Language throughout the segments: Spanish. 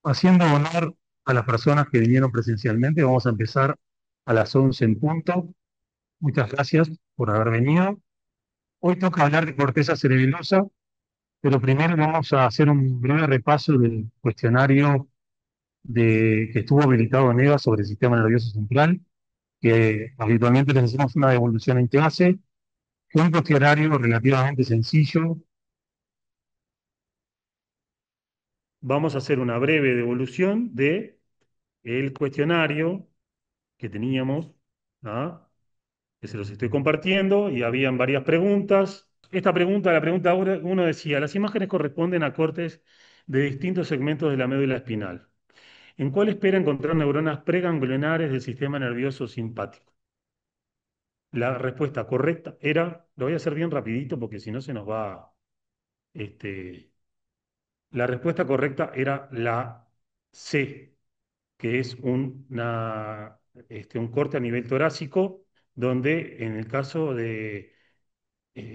Haciendo honor a las personas que vinieron presencialmente, vamos a empezar a las 11 en punto. Muchas gracias por haber venido. Hoy toca hablar de corteza cerebelosa, pero primero vamos a hacer un breve repaso del cuestionario que estuvo habilitado en EVA sobre el sistema nervioso central, que habitualmente les hacemos una devolución en clase. Fue un cuestionario relativamente sencillo. Vamos a hacer una breve devolución de el cuestionario que teníamos, ¿ah? Que se los estoy compartiendo y habían varias preguntas. Esta pregunta, la pregunta uno decía, las imágenes corresponden a cortes de distintos segmentos de la médula espinal. ¿En cuál espera encontrar neuronas preganglionares del sistema nervioso simpático? La respuesta correcta era, lo voy a hacer bien rapidito porque si no se nos va, este, la respuesta correcta era la C, que es un corte a nivel torácico, donde en el caso de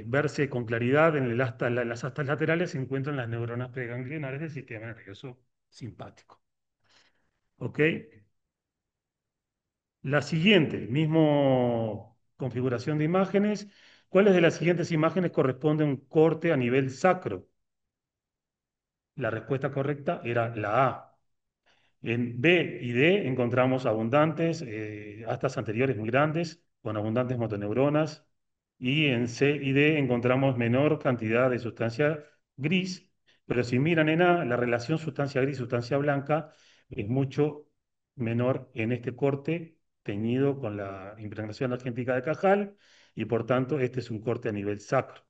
verse con claridad en las astas laterales se encuentran las neuronas preganglionares del sistema nervioso simpático. ¿Ok? La siguiente, mismo configuración de imágenes. ¿Cuáles de las siguientes imágenes corresponde a un corte a nivel sacro? La respuesta correcta era la A. En B y D encontramos abundantes astas anteriores muy grandes, con abundantes motoneuronas, y en C y D encontramos menor cantidad de sustancia gris, pero si miran en A, la relación sustancia gris-sustancia blanca es mucho menor en este corte teñido con la impregnación argéntica de Cajal, y por tanto este es un corte a nivel sacro.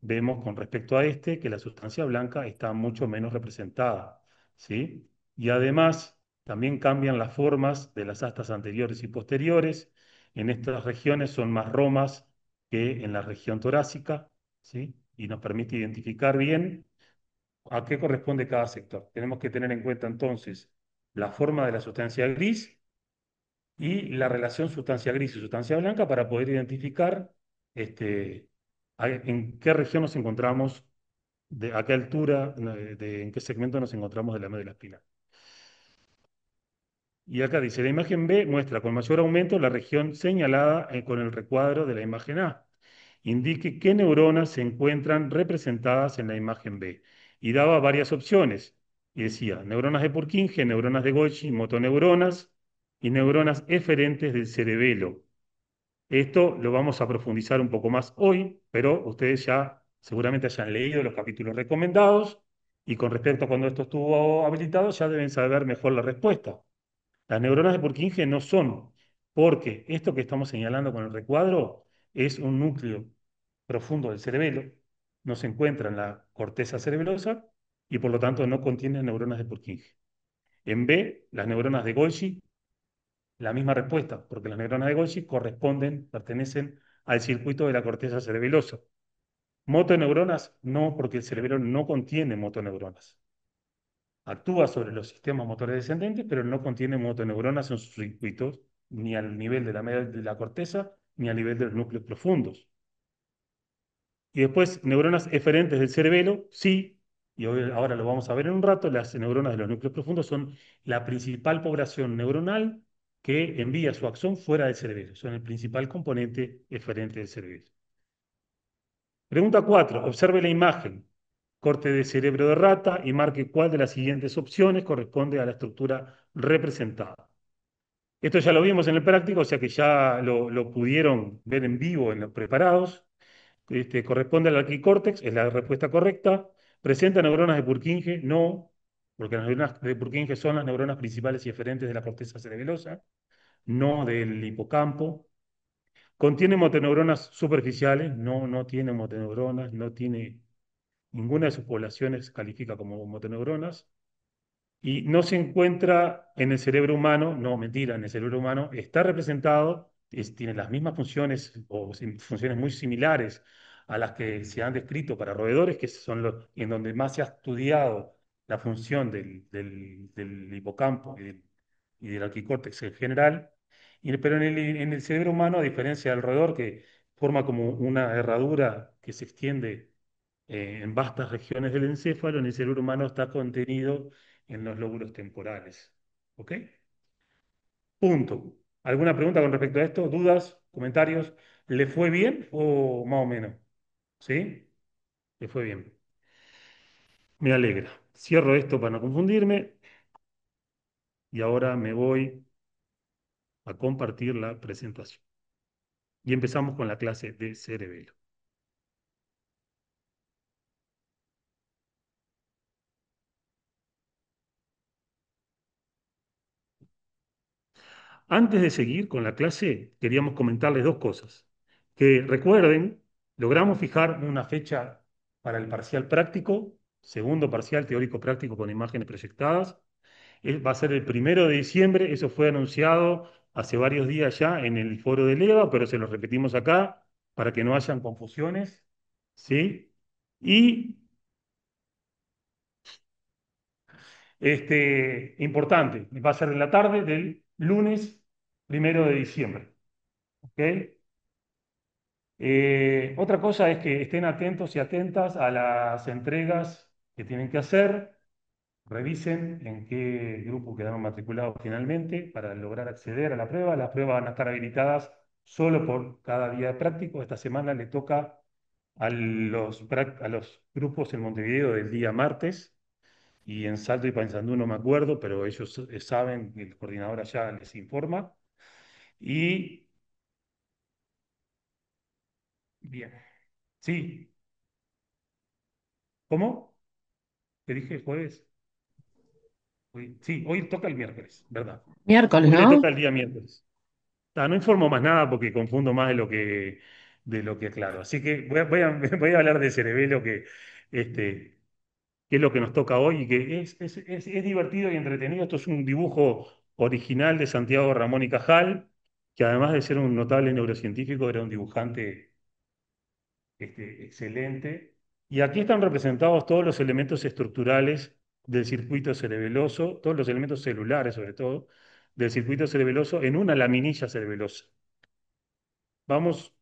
Vemos con respecto a este que la sustancia blanca está mucho menos representada, ¿sí? Y además también cambian las formas de las astas anteriores y posteriores. En estas regiones son más romas que en la región torácica, ¿sí? Y nos permite identificar bien a qué corresponde cada sector. Tenemos que tener en cuenta entonces la forma de la sustancia gris y la relación sustancia gris y sustancia blanca para poder identificar este, en qué región nos encontramos, a qué altura, en qué segmento nos encontramos de la médula espinal. Y acá dice, la imagen B muestra con mayor aumento la región señalada con el recuadro de la imagen A. Indique qué neuronas se encuentran representadas en la imagen B. Y daba varias opciones. Y decía, neuronas de Purkinje, neuronas de Golgi, motoneuronas y neuronas eferentes del cerebelo. Esto lo vamos a profundizar un poco más hoy, pero ustedes ya seguramente hayan leído los capítulos recomendados y con respecto a cuando esto estuvo habilitado ya deben saber mejor la respuesta. Las neuronas de Purkinje no son, porque esto que estamos señalando con el recuadro es un núcleo profundo del cerebelo, no se encuentra en la corteza cerebelosa y por lo tanto no contiene neuronas de Purkinje. En B, las neuronas de Golgi, la misma respuesta, porque las neuronas de Golgi pertenecen al circuito de la corteza cerebelosa. Motoneuronas no, porque el cerebelo no contiene motoneuronas. Actúa sobre los sistemas motores descendentes, pero no contiene motoneuronas en sus circuitos, ni al nivel de la corteza, ni al nivel de los núcleos profundos. Y después, neuronas eferentes del cerebelo, sí, y ahora lo vamos a ver en un rato, las neuronas de los núcleos profundos son la principal población neuronal que envía su axón fuera del cerebelo, son el principal componente eferente del cerebelo. Pregunta 4. Observe la imagen. Corte de cerebro de rata y marque cuál de las siguientes opciones corresponde a la estructura representada. Esto ya lo vimos en el práctico, o sea que ya lo pudieron ver en vivo en los preparados. Corresponde al arquicórtex, es la respuesta correcta. ¿Presenta neuronas de Purkinje? No, porque las neuronas de Purkinje son las neuronas principales y eferentes de la corteza cerebelosa, no del hipocampo. ¿Contiene motoneuronas superficiales? No, no tiene motoneuronas, no tiene ninguna de sus poblaciones califica como motoneuronas. Y no se encuentra en el cerebro humano, no, mentira, en el cerebro humano está representado, tiene las mismas funciones o funciones muy similares a las que se han descrito para roedores, que son los en donde más se ha estudiado la función del hipocampo y del arquicórtex en general. Pero en el cerebro humano, a diferencia del roedor, que forma como una herradura que se extiende en vastas regiones del encéfalo, en el cerebro humano está contenido en los lóbulos temporales. ¿Ok? Punto. ¿Alguna pregunta con respecto a esto? ¿Dudas? ¿Comentarios? ¿Le fue bien o más o menos? ¿Sí? Le fue bien. Me alegra. Cierro esto para no confundirme y ahora me voy a compartir la presentación. Y empezamos con la clase de cerebelo. Antes de seguir con la clase, queríamos comentarles dos cosas. Que recuerden, logramos fijar una fecha para el parcial práctico, segundo parcial teórico práctico con imágenes proyectadas. Va a ser el 1 de diciembre, eso fue anunciado hace varios días ya en el foro de Leva, pero se lo repetimos acá para que no hayan confusiones, ¿sí? Y importante, va a ser en la tarde del lunes 1 de diciembre, ¿ok? Otra cosa es que estén atentos y atentas a las entregas que tienen que hacer. Revisen en qué grupo quedaron matriculados finalmente para lograr acceder a la prueba. Las pruebas van a estar habilitadas solo por cada día de práctico. Esta semana le toca a los grupos en Montevideo del día martes y en Salto y Paysandú no me acuerdo, pero ellos saben, el coordinador allá les informa. Y bien, sí, ¿cómo? ¿Te dije jueves? Sí, hoy toca el miércoles, ¿verdad? Miércoles, Hoy le ¿no? toca el día miércoles. No informo más nada porque confundo más de lo que claro. Así que voy a hablar de cerebelo, este, que es lo que nos toca hoy y que es divertido y entretenido. Esto es un dibujo original de Santiago Ramón y Cajal, que además de ser un notable neurocientífico, era un dibujante excelente. Y aquí están representados todos los elementos estructurales del circuito cerebeloso, todos los elementos celulares sobre todo, del circuito cerebeloso en una laminilla cerebelosa. Vamos,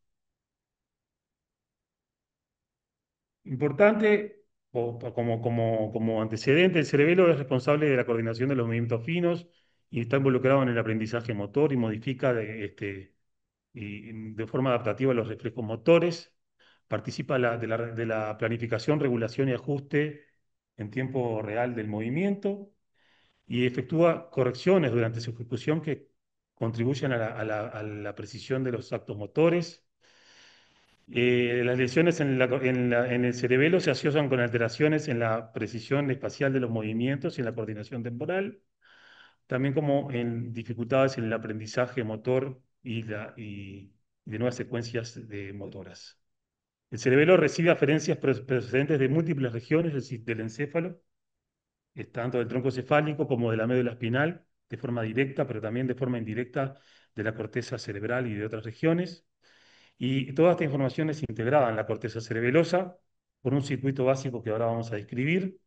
importante, como antecedente, el cerebelo es responsable de la coordinación de los movimientos finos y está involucrado en el aprendizaje motor y modifica de forma adaptativa los reflejos motores. Participa de la planificación, regulación y ajuste en tiempo real del movimiento y efectúa correcciones durante su ejecución que contribuyen a la precisión de los actos motores. Las lesiones en el cerebelo se asocian con alteraciones en la precisión espacial de los movimientos y en la coordinación temporal, también como en dificultades en el aprendizaje motor y de nuevas secuencias de motoras. El cerebelo recibe aferencias procedentes de múltiples regiones del encéfalo, tanto del tronco cefálico como de la médula espinal, de forma directa, pero también de forma indirecta de la corteza cerebral y de otras regiones. Y toda esta información es integrada en la corteza cerebelosa por un circuito básico que ahora vamos a describir.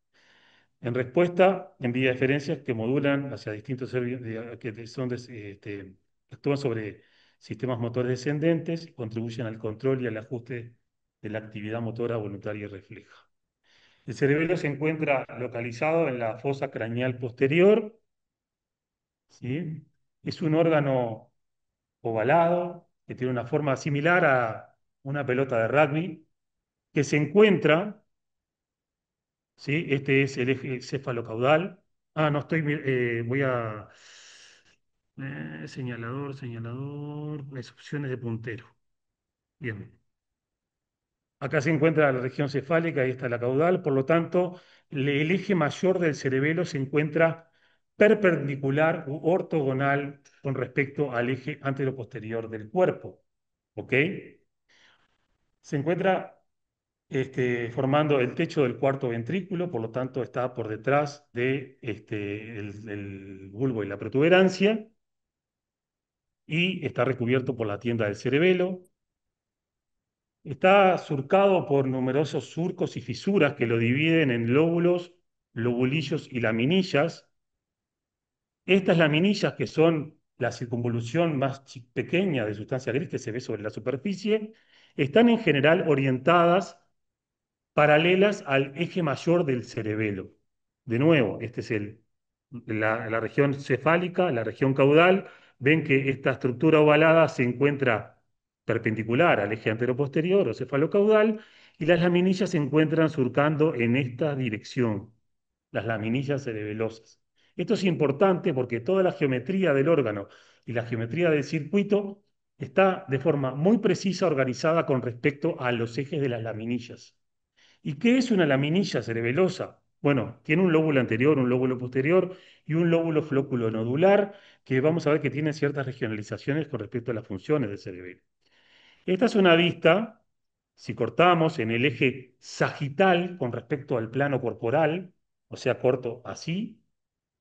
En respuesta, envía diferencias que modulan hacia distintos que actúan sobre sistemas motores descendentes y contribuyen al control y al ajuste de la actividad motora voluntaria y refleja. El cerebelo se encuentra localizado en la fosa craneal posterior, ¿sí? Es un órgano ovalado que tiene una forma similar a una pelota de rugby que se encuentra, ¿sí? Este es el eje cefalocaudal. No estoy, voy a señalador, las opciones de puntero. Bien. Acá se encuentra la región cefálica, ahí está la caudal, por lo tanto, el eje mayor del cerebelo se encuentra perpendicular u ortogonal con respecto al eje anteroposterior del cuerpo. ¿Ok? Se encuentra formando el techo del cuarto ventrículo, por lo tanto está por detrás de el bulbo y la protuberancia y está recubierto por la tienda del cerebelo. Está surcado por numerosos surcos y fisuras que lo dividen en lóbulos, lobulillos y laminillas. Estas laminillas, que son la circunvolución más pequeña de sustancia gris que se ve sobre la superficie, están en general orientadas paralelas al eje mayor del cerebelo. De nuevo, este es el la región cefálica, la región caudal, ven que esta estructura ovalada se encuentra perpendicular al eje anteroposterior o cefalocaudal y las laminillas se encuentran surcando en esta dirección, las laminillas cerebelosas. Esto es importante porque toda la geometría del órgano y la geometría del circuito está de forma muy precisa organizada con respecto a los ejes de las laminillas. ¿Y qué es una laminilla cerebelosa? Bueno, tiene un lóbulo anterior, un lóbulo posterior y un lóbulo flóculo nodular que vamos a ver que tienen ciertas regionalizaciones con respecto a las funciones del cerebelo. Esta es una vista, si cortamos en el eje sagital con respecto al plano corporal, o sea, corto así,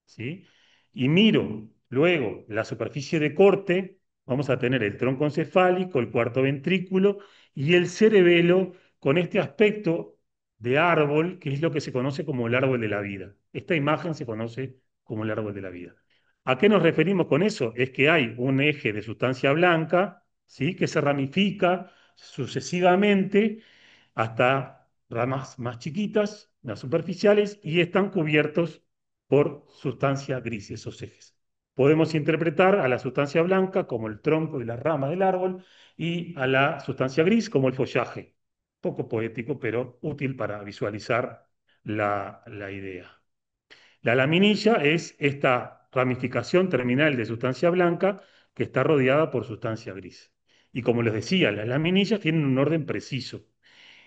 ¿sí? Y miro luego la superficie de corte, vamos a tener el tronco encefálico, el cuarto ventrículo y el cerebelo con este aspecto de árbol, que es lo que se conoce como el árbol de la vida. Esta imagen se conoce como el árbol de la vida. ¿A qué nos referimos con eso? Es que hay un eje de sustancia blanca, ¿sí? Que se ramifica sucesivamente hasta ramas más chiquitas, más superficiales, y están cubiertos por sustancia gris, esos ejes. Podemos interpretar a la sustancia blanca como el tronco y la rama del árbol y a la sustancia gris como el follaje. Poco poético, pero útil para visualizar la idea. La laminilla es esta ramificación terminal de sustancia blanca que está rodeada por sustancia gris. Y como les decía, las laminillas tienen un orden preciso.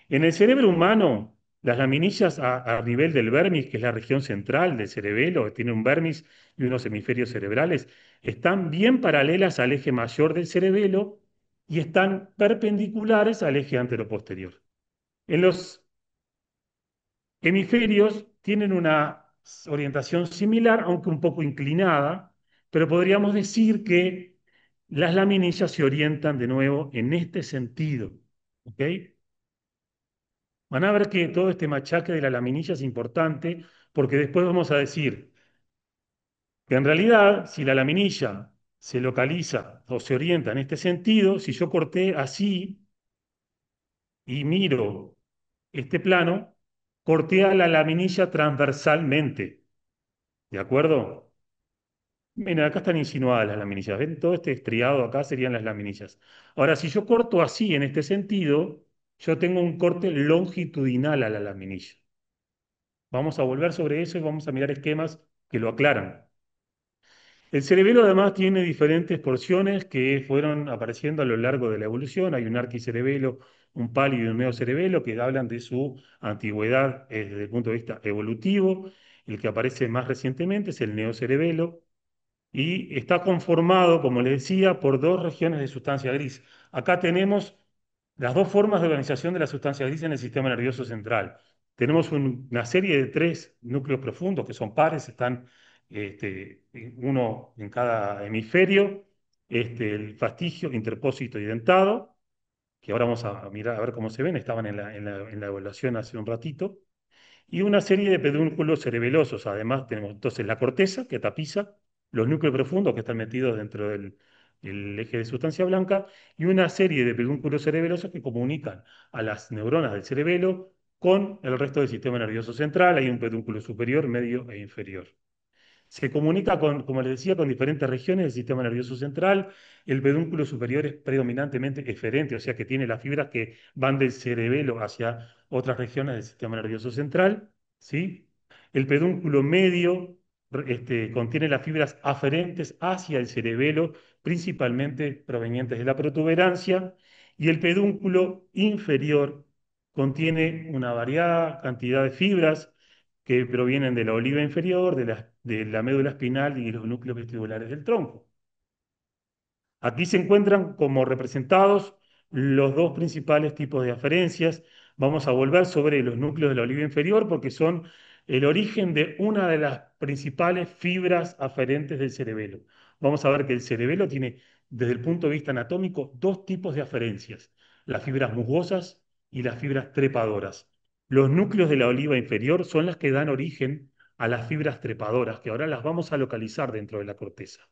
En el cerebro humano, las laminillas a nivel del vermis, que es la región central del cerebelo, que tiene un vermis y unos hemisferios cerebrales, están bien paralelas al eje mayor del cerebelo y están perpendiculares al eje anteroposterior. En los hemisferios tienen una orientación similar, aunque un poco inclinada, pero podríamos decir que las laminillas se orientan de nuevo en este sentido. ¿Ok? Van a ver que todo este machaque de la laminilla es importante porque después vamos a decir que en realidad si la laminilla se localiza o se orienta en este sentido, si yo corté así y miro este plano, corté a la laminilla transversalmente, ¿de acuerdo? Miren, acá están insinuadas las laminillas, ¿ven? Todo este estriado acá serían las laminillas. Ahora, si yo corto así en este sentido, yo tengo un corte longitudinal a la laminilla. Vamos a volver sobre eso y vamos a mirar esquemas que lo aclaran. El cerebelo además tiene diferentes porciones que fueron apareciendo a lo largo de la evolución. Hay un arquicerebelo, un pálido y un neocerebelo que hablan de su antigüedad desde el punto de vista evolutivo. El que aparece más recientemente es el neocerebelo y está conformado, como les decía, por dos regiones de sustancia gris. Acá tenemos las dos formas de organización de la sustancia gris en el sistema nervioso central. Tenemos una serie de tres núcleos profundos que son pares, están uno en cada hemisferio, el fastigio, interpósito y dentado, que ahora vamos a mirar a ver cómo se ven, estaban en la evaluación hace un ratito y una serie de pedúnculos cerebelosos. Además, tenemos entonces la corteza que tapiza los núcleos profundos que están metidos dentro del eje de sustancia blanca y una serie de pedúnculos cerebelosos que comunican a las neuronas del cerebelo con el resto del sistema nervioso central. Hay un pedúnculo superior, medio e inferior. Se comunica con, como les decía, con diferentes regiones del sistema nervioso central. El pedúnculo superior es predominantemente eferente, o sea que tiene las fibras que van del cerebelo hacia otras regiones del sistema nervioso central, ¿sí? El pedúnculo medio contiene las fibras aferentes hacia el cerebelo, principalmente provenientes de la protuberancia, y el pedúnculo inferior contiene una variada cantidad de fibras que provienen de la oliva inferior, de la médula espinal y los núcleos vestibulares del tronco. Aquí se encuentran como representados los dos principales tipos de aferencias. Vamos a volver sobre los núcleos de la oliva inferior porque son el origen de una de las principales fibras aferentes del cerebelo. Vamos a ver que el cerebelo tiene, desde el punto de vista anatómico, dos tipos de aferencias, las fibras musgosas y las fibras trepadoras. Los núcleos de la oliva inferior son las que dan origen a las fibras trepadoras, que ahora las vamos a localizar dentro de la corteza,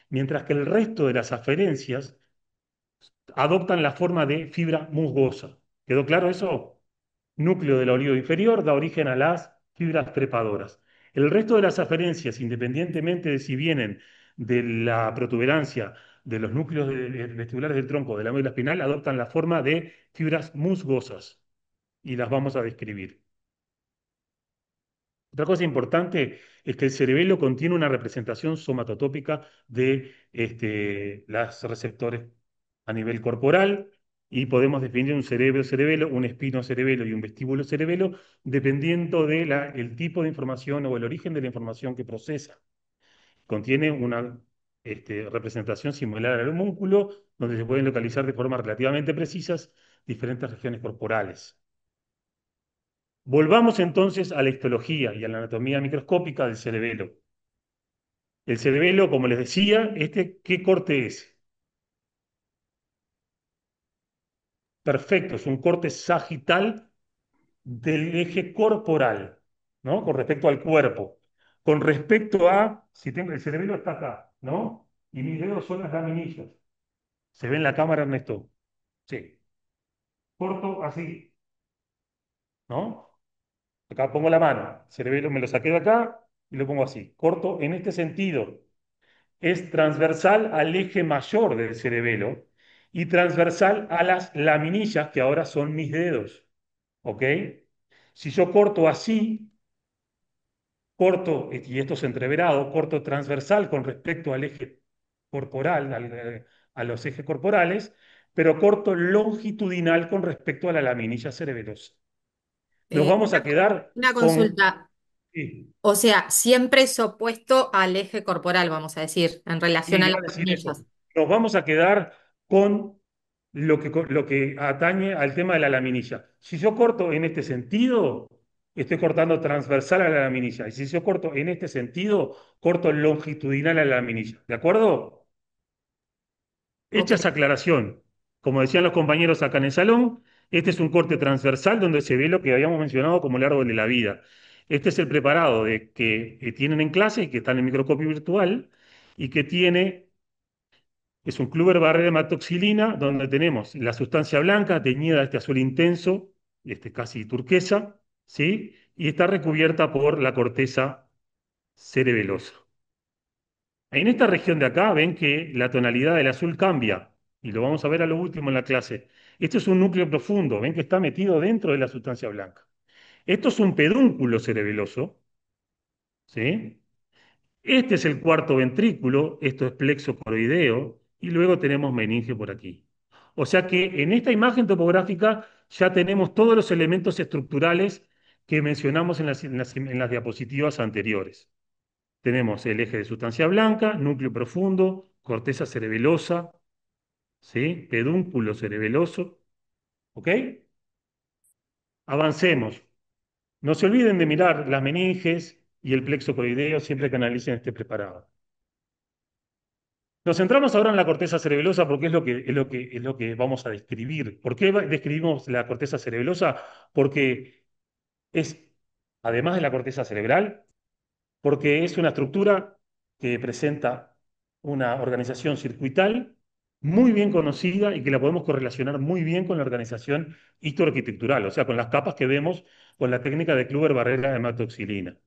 mientras que el resto de las aferencias adoptan la forma de fibra musgosa. ¿Quedó claro eso? Núcleo del olivo inferior da origen a las fibras trepadoras. El resto de las aferencias, independientemente de si vienen de la protuberancia de los núcleos vestibulares del tronco de la médula espinal, adoptan la forma de fibras musgosas y las vamos a describir. Otra cosa importante es que el cerebelo contiene una representación somatotópica de los receptores a nivel corporal y podemos definir un cerebro-cerebelo, un espino-cerebelo y un vestíbulo-cerebelo dependiendo del tipo de información o el origen de la información que procesa. Contiene una representación similar al homúnculo, donde se pueden localizar de forma relativamente precisas diferentes regiones corporales. Volvamos entonces a la histología y a la anatomía microscópica del cerebelo. El cerebelo, como les decía, ¿qué corte es? Perfecto, es un corte sagital del eje corporal, ¿no? Con respecto al cuerpo. Con respecto a, si tengo, el cerebelo está acá, ¿no? Y mis dedos son las laminillas. ¿Se ve en la cámara, Ernesto? Sí. Corto así, ¿no? Acá pongo la mano, el cerebelo me lo saqué de acá y lo pongo así. Corto en este sentido. Es transversal al eje mayor del cerebelo y transversal a las laminillas, que ahora son mis dedos. ¿Ok? Si yo corto así, corto, y esto es entreverado, corto transversal con respecto al eje corporal, a los ejes corporales, pero corto longitudinal con respecto a la laminilla cerebelosa. Nos vamos a quedar Una con... consulta. Sí, O sea, siempre es opuesto al eje corporal, vamos a decir, en relación sí, a iba las a decir eso. laminillas. Nos vamos a quedar con lo que atañe al tema de la laminilla. Si yo corto en este sentido, estoy cortando transversal a la laminilla. Y si yo corto en este sentido, corto longitudinal a la laminilla. ¿De acuerdo? Ok, Hecha esa aclaración, como decían los compañeros acá en el salón, este es un corte transversal donde se ve lo que habíamos mencionado como el árbol de la vida. Este es el preparado que tienen en clase y que está en el microscopio virtual y que es un Kluber barrera hematoxilina donde tenemos la sustancia blanca teñida de este azul intenso, casi turquesa, ¿sí? Y está recubierta por la corteza cerebelosa. En esta región de acá ven que la tonalidad del azul cambia, y lo vamos a ver a lo último en la clase. Esto es un núcleo profundo, ven que está metido dentro de la sustancia blanca. Esto es un pedúnculo cerebeloso, ¿sí? Este es el cuarto ventrículo, esto es plexo coroideo, y luego tenemos meninge por aquí. O sea que en esta imagen topográfica ya tenemos todos los elementos estructurales que mencionamos en las diapositivas anteriores. Tenemos el eje de sustancia blanca, núcleo profundo, corteza cerebelosa, ¿sí? Pedúnculo cerebeloso. ¿Ok? Avancemos. No se olviden de mirar las meninges y el plexo coroideo siempre que analicen este preparado. Nos centramos ahora en la corteza cerebelosa porque es lo que vamos a describir. ¿Por qué describimos la corteza cerebelosa? Porque es, además de la corteza cerebral, porque es una estructura que presenta una organización circuital muy bien conocida y que la podemos correlacionar muy bien con la organización histoarquitectural, o sea, con las capas que vemos con la técnica de Kluber-Barrera hematoxilina.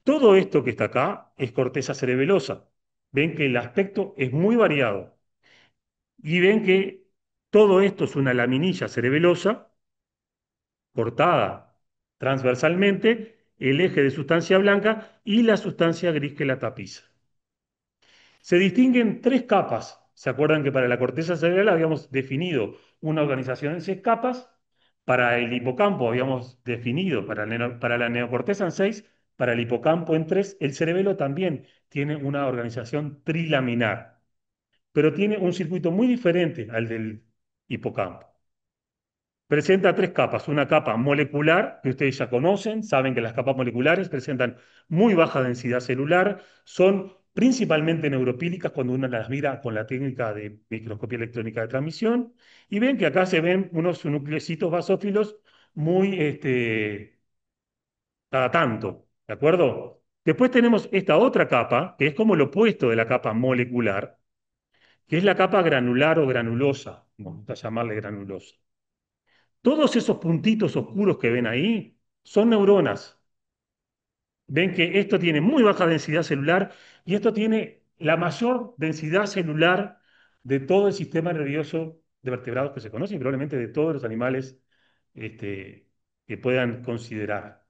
Todo esto que está acá es corteza cerebelosa. Ven que el aspecto es muy variado y ven que todo esto es una laminilla cerebelosa cortada transversalmente, el eje de sustancia blanca y la sustancia gris que la tapiza. Se distinguen tres capas. ¿Se acuerdan que para la corteza cerebral habíamos definido una organización en seis capas? Para el hipocampo habíamos definido, para la neocorteza en seis, para el hipocampo en tres. El cerebelo también tiene una organización trilaminar, pero tiene un circuito muy diferente al del hipocampo. Presenta tres capas. Una capa molecular, que ustedes ya conocen, saben que las capas moleculares presentan muy baja densidad celular, son principalmente neuropílicas cuando uno las mira con la técnica de microscopía electrónica de transmisión, y ven que acá se ven unos nucleocitos basófilos muy cada tanto, ¿de acuerdo? Después tenemos esta otra capa, que es como lo opuesto de la capa molecular, que es la capa granular o granulosa, vamos a llamarle granulosa. Todos esos puntitos oscuros que ven ahí son neuronas. Ven que esto tiene muy baja densidad celular y esto tiene la mayor densidad celular de todo el sistema nervioso de vertebrados que se conoce y probablemente de todos los animales que puedan considerar.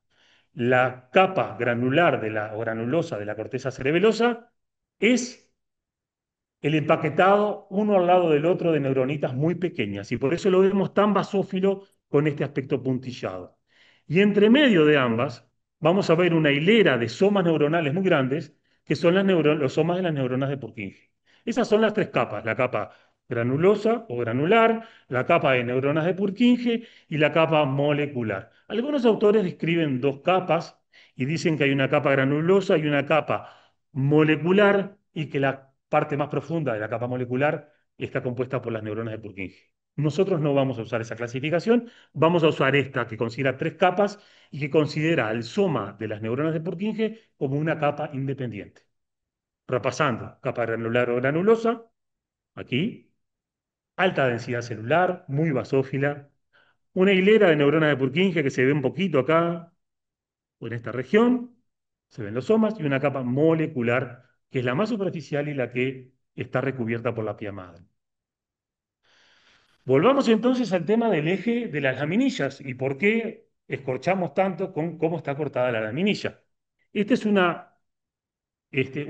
La capa granular de o granulosa de la corteza cerebelosa es el empaquetado uno al lado del otro de neuronitas muy pequeñas y por eso lo vemos tan basófilo con este aspecto puntillado. Y entre medio de ambas vamos a ver una hilera de somas neuronales muy grandes que son los somas de las neuronas de Purkinje. Esas son las tres capas, la capa granulosa o granular, la capa de neuronas de Purkinje y la capa molecular. Algunos autores describen dos capas y dicen que hay una capa granulosa y una capa molecular y que la parte más profunda de la capa molecular está compuesta por las neuronas de Purkinje. Nosotros no vamos a usar esa clasificación, vamos a usar esta que considera tres capas y que considera el soma de las neuronas de Purkinje como una capa independiente. Repasando, capa granular o granulosa, aquí, alta densidad celular, muy basófila, una hilera de neuronas de Purkinje que se ve un poquito acá, o en esta región, se ven los somas, y una capa molecular, que es la más superficial y la que está recubierta por la pía madre. Volvamos entonces al tema del eje de las laminillas y por qué escorchamos tanto con cómo está cortada la laminilla. Este es un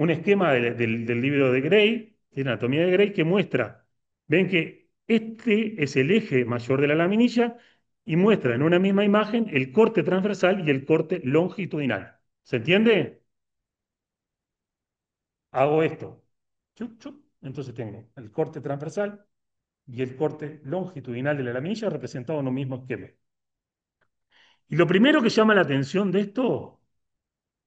esquema del libro de Gray, de Anatomía de Gray, que muestra, ven que este es el eje mayor de la laminilla y muestra en una misma imagen el corte transversal y el corte longitudinal. ¿Se entiende? Hago esto. Chup, chup. Entonces tengo el corte transversal y el corte longitudinal de la laminilla representado en un mismo esquema. Y lo primero que llama la atención de esto,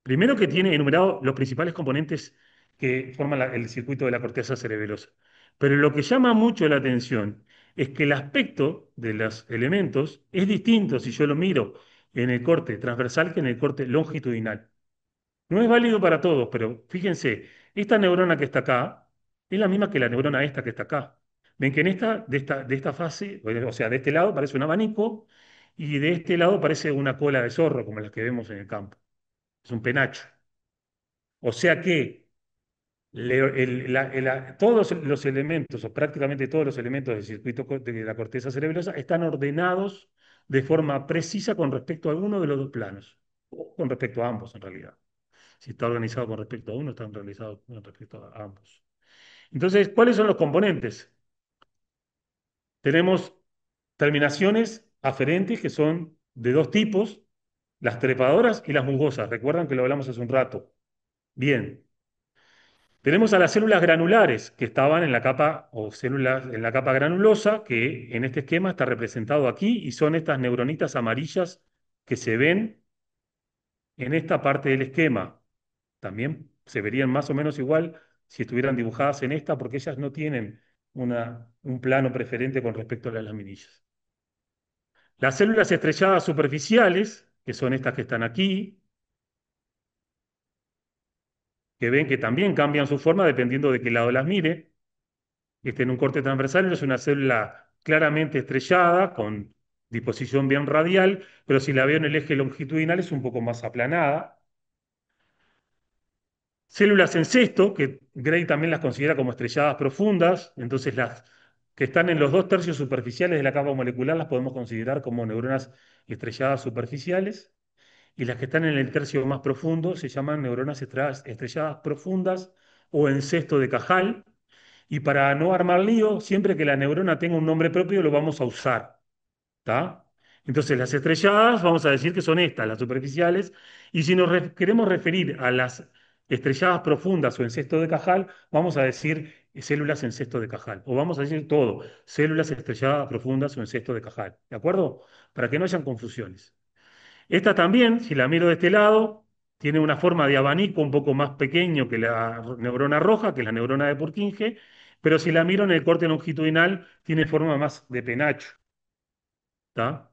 primero que tiene enumerados los principales componentes que forman el circuito de la corteza cerebelosa. Pero lo que llama mucho la atención es que el aspecto de los elementos es distinto si yo lo miro en el corte transversal que en el corte longitudinal. No es válido para todos, pero fíjense, esta neurona que está acá es la misma que la neurona esta que está acá. Ven que en de esta fase, o sea, de este lado parece un abanico y de este lado parece una cola de zorro, como las que vemos en el campo. Es un penacho. O sea que todos los elementos, o prácticamente todos los elementos del circuito de la corteza cerebelosa, están ordenados de forma precisa con respecto a alguno de los dos planos, o con respecto a ambos en realidad. Si está organizado con respecto a uno, está organizado con respecto a ambos. Entonces, ¿cuáles son los componentes? Tenemos terminaciones aferentes que son de dos tipos, las trepadoras y las musgosas. Recuerdan que lo hablamos hace un rato. Bien. Tenemos a las células granulares que estaban en la capa o células en la capa granulosa, que en este esquema está representado aquí y son estas neuronitas amarillas que se ven en esta parte del esquema. También se verían más o menos igual si estuvieran dibujadas en esta, porque ellas no tienen un plano preferente con respecto a las laminillas. Las células estrelladas superficiales, que son estas que están aquí, que ven que también cambian su forma dependiendo de qué lado las mire. En un corte transversal es una célula claramente estrellada, con disposición bien radial, pero si la veo en el eje longitudinal es un poco más aplanada. Células en cesto, que Gray también las considera como estrelladas profundas, entonces las que están en los dos tercios superficiales de la capa molecular las podemos considerar como neuronas estrelladas superficiales, y las que están en el tercio más profundo se llaman neuronas estrelladas profundas o en cesto de Cajal, y para no armar lío, siempre que la neurona tenga un nombre propio lo vamos a usar. ¿Tá? Entonces, las estrelladas, vamos a decir que son estas, las superficiales, y si queremos referir a las estrelladas profundas o en cesto de Cajal, vamos a decir células en cesto de Cajal, o vamos a decir todo, células estrelladas profundas o en cesto de Cajal, ¿de acuerdo? Para que no hayan confusiones. Esta también, si la miro de este lado, tiene una forma de abanico un poco más pequeño que la neurona roja, que es la neurona de Purkinje, pero si la miro en el corte longitudinal, tiene forma más de penacho. ¿Tá?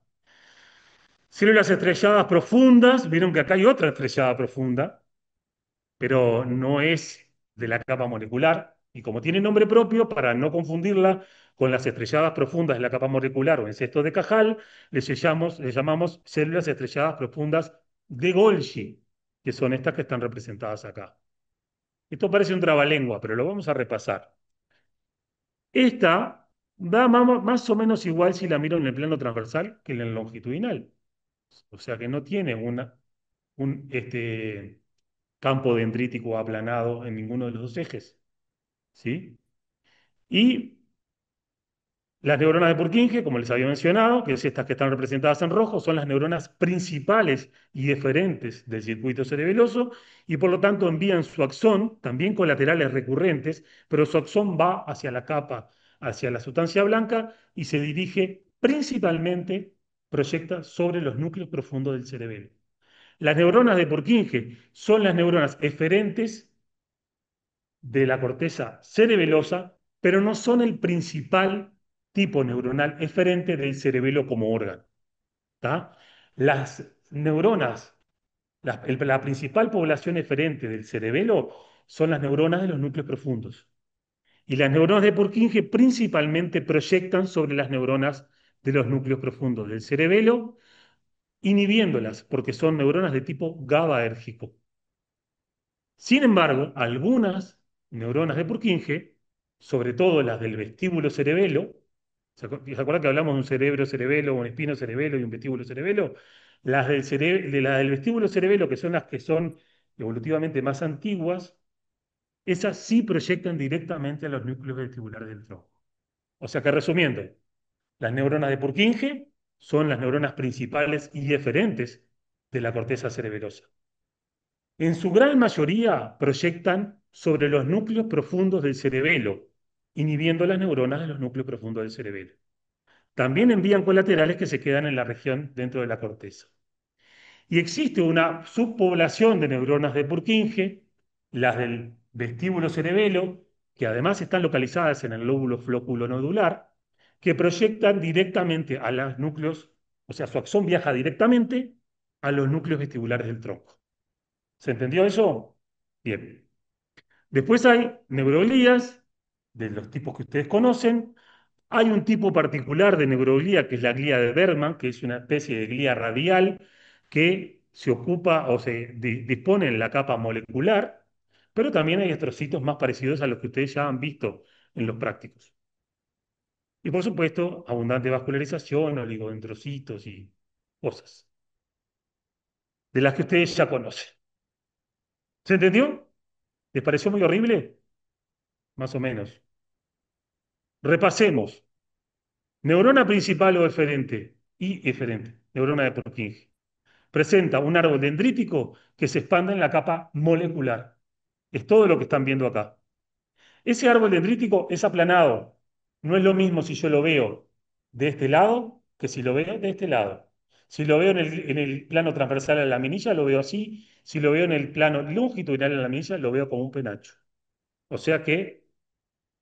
Células estrelladas profundas, vieron que acá hay otra estrellada profunda, pero no es de la capa molecular. Y como tiene nombre propio, para no confundirla con las estrelladas profundas de la capa molecular o en cesto de Cajal, les llamamos células estrelladas profundas de Golgi. que son estas que están representadas acá. Esto parece un trabalengua, pero lo vamos a repasar. Esta da más o menos igual si la miro en el plano transversal que en el longitudinal. O sea que no tiene un campo dendrítico aplanado en ninguno de los dos ejes. ¿Sí? Y las neuronas de Purkinje, como les había mencionado, que es estas que están representadas en rojo, son las neuronas principales y eferentes del circuito cerebeloso y por lo tanto envían su axón, también colaterales recurrentes, pero su axón va hacia la capa, hacia la sustancia blanca y se dirige principalmente, proyecta sobre los núcleos profundos del cerebelo. Las neuronas de Purkinje son las neuronas eferentes de la corteza cerebelosa, pero no son el principal tipo neuronal eferente del cerebelo como órgano. ¿Tá? Las neuronas, la principal población eferente del cerebelo son las neuronas de los núcleos profundos. Y las neuronas de Purkinje principalmente proyectan sobre las neuronas de los núcleos profundos del cerebelo, inhibiéndolas porque son neuronas de tipo GABAérgico. Sin embargo, algunas neuronas de Purkinje, sobre todo las del vestíbulo cerebelo, ¿se acuerdan que hablamos de un cerebro cerebelo, un espino cerebelo y un vestíbulo cerebelo? Las del vestíbulo cerebelo, que son las que son evolutivamente más antiguas, esas sí proyectan directamente a los núcleos vestibulares del tronco. O sea que resumiendo, las neuronas de Purkinje son las neuronas principales y eferentes de la corteza cerebelosa. En su gran mayoría proyectan sobre los núcleos profundos del cerebelo, inhibiendo las neuronas de los núcleos profundos del cerebelo. También envían colaterales que se quedan en la región dentro de la corteza. Y existe una subpoblación de neuronas de Purkinje, las del vestíbulo cerebelo, que además están localizadas en el lóbulo floculonodular, que proyectan directamente a los núcleos, o sea, su axón viaja directamente a los núcleos vestibulares del tronco. ¿Se entendió eso? Bien. Después hay neuroglías, de los tipos que ustedes conocen. Hay un tipo particular de neuroglía, que es la glía de Bergman, que es una especie de glía radial que se ocupa o se dispone en la capa molecular, pero también hay estrocitos más parecidos a los que ustedes ya han visto en los prácticos. Y por supuesto, abundante vascularización, oligodendrocitos y cosas, de las que ustedes ya conocen. ¿Se entendió? ¿Les pareció muy horrible? Más o menos. Repasemos. Neurona principal o eferente y eferente, neurona de Purkinje. Presenta un árbol dendrítico que se expande en la capa molecular. Es todo lo que están viendo acá. Ese árbol dendrítico es aplanado. No es lo mismo si yo lo veo de este lado que si lo veo de este lado. Si lo veo en el plano transversal a la laminilla, lo veo así. Si lo veo en el plano longitudinal a la laminilla, lo veo como un penacho. O sea que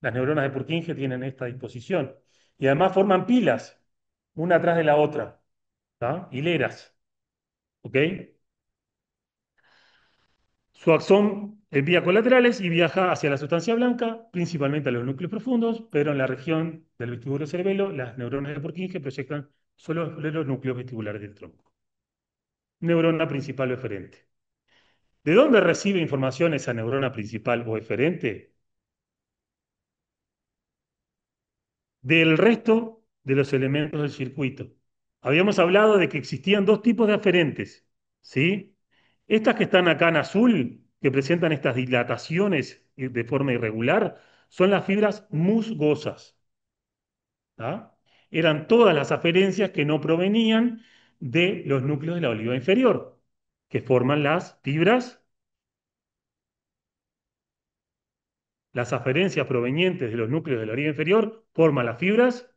las neuronas de Purkinje tienen esta disposición. Y además forman pilas, una atrás de la otra, ¿tá? Hileras, ¿ok? Su axón envía colaterales y viaja hacia la sustancia blanca, principalmente a los núcleos profundos, pero en la región del vestíbulo cerebelo, las neuronas de Purkinje proyectan solo los núcleos vestibulares del tronco. Neurona principal o eferente. ¿De dónde recibe información esa neurona principal o eferente? Del resto de los elementos del circuito. Habíamos hablado de que existían dos tipos de aferentes, ¿sí? Estas que están acá en azul, que presentan estas dilataciones de forma irregular, son las fibras musgosas, ¿tá? Eran todas las aferencias que no provenían de los núcleos de la oliva inferior, que forman las fibras, las aferencias provenientes de los núcleos de la oliva inferior forman las fibras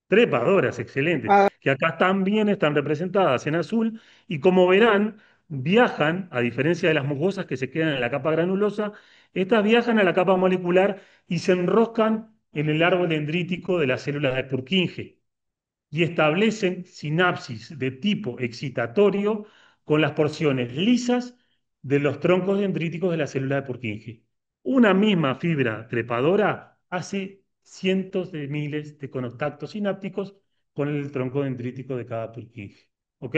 trepadoras, excelentes, Ah, que acá también están representadas en azul y como verán, viajan, a diferencia de las mucosas que se quedan en la capa granulosa, estas viajan a la capa molecular y se enroscan en el árbol dendrítico de las células de Purkinje y establecen sinapsis de tipo excitatorio con las porciones lisas de los troncos dendríticos de la célula de Purkinje. Una misma fibra trepadora hace cientos de miles de contactos sinápticos con el tronco dendrítico de cada Purkinje. ¿Ok?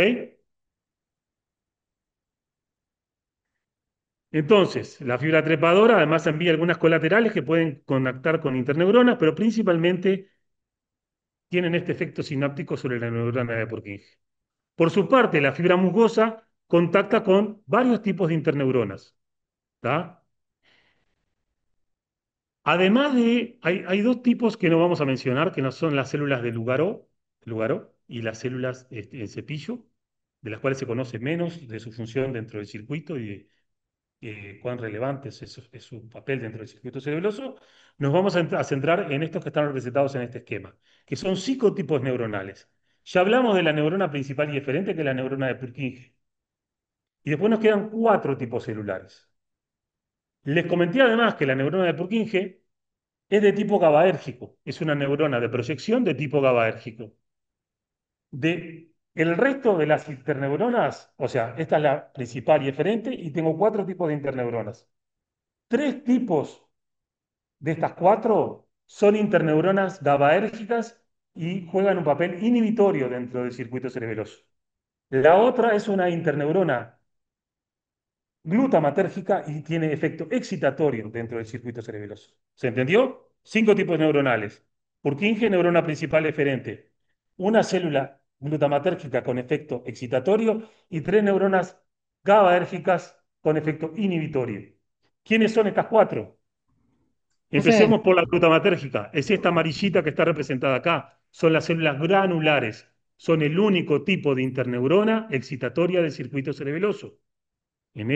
Entonces, la fibra trepadora además envía algunas colaterales que pueden conectar con interneuronas, pero principalmente tienen este efecto sináptico sobre la neurona de Purkinje. Por su parte, la fibra musgosa contacta con varios tipos de interneuronas. ¿Tá? Además hay dos tipos que no vamos a mencionar, que no son las células de Lugaro y las células en cepillo, de las cuales se conoce menos de su función dentro del circuito y de cuán relevante es su papel dentro del circuito cerebeloso. Nos vamos a centrar en estos que están representados en este esquema, que son psicotipos neuronales. Ya hablamos de la neurona principal y eferente, que es la neurona de Purkinje, y después nos quedan cuatro tipos celulares. Les comenté además que la neurona de Purkinje es de tipo GABAérgico, es una neurona de proyección de tipo GABAérgico. De el resto de las interneuronas, o sea, esta es la principal y eferente, y tengo cuatro tipos de interneuronas. Tres tipos de estas cuatro son interneuronas GABAérgicas y juegan un papel inhibitorio dentro del circuito cerebeloso. La otra es una interneurona glutamatérgica y tiene efecto excitatorio dentro del circuito cerebeloso. ¿Se entendió? Cinco tipos neuronales. Purkinje, neurona principal eferente. Una célula glutamatérgica con efecto excitatorio y tres neuronas GABAérgicas con efecto inhibitorio. ¿Quiénes son estas cuatro? Profe, Empecemos por la glutamatérgica. Es esta amarillita que está representada acá. Son las células granulares. Son el único tipo de interneurona excitatoria del circuito cerebeloso en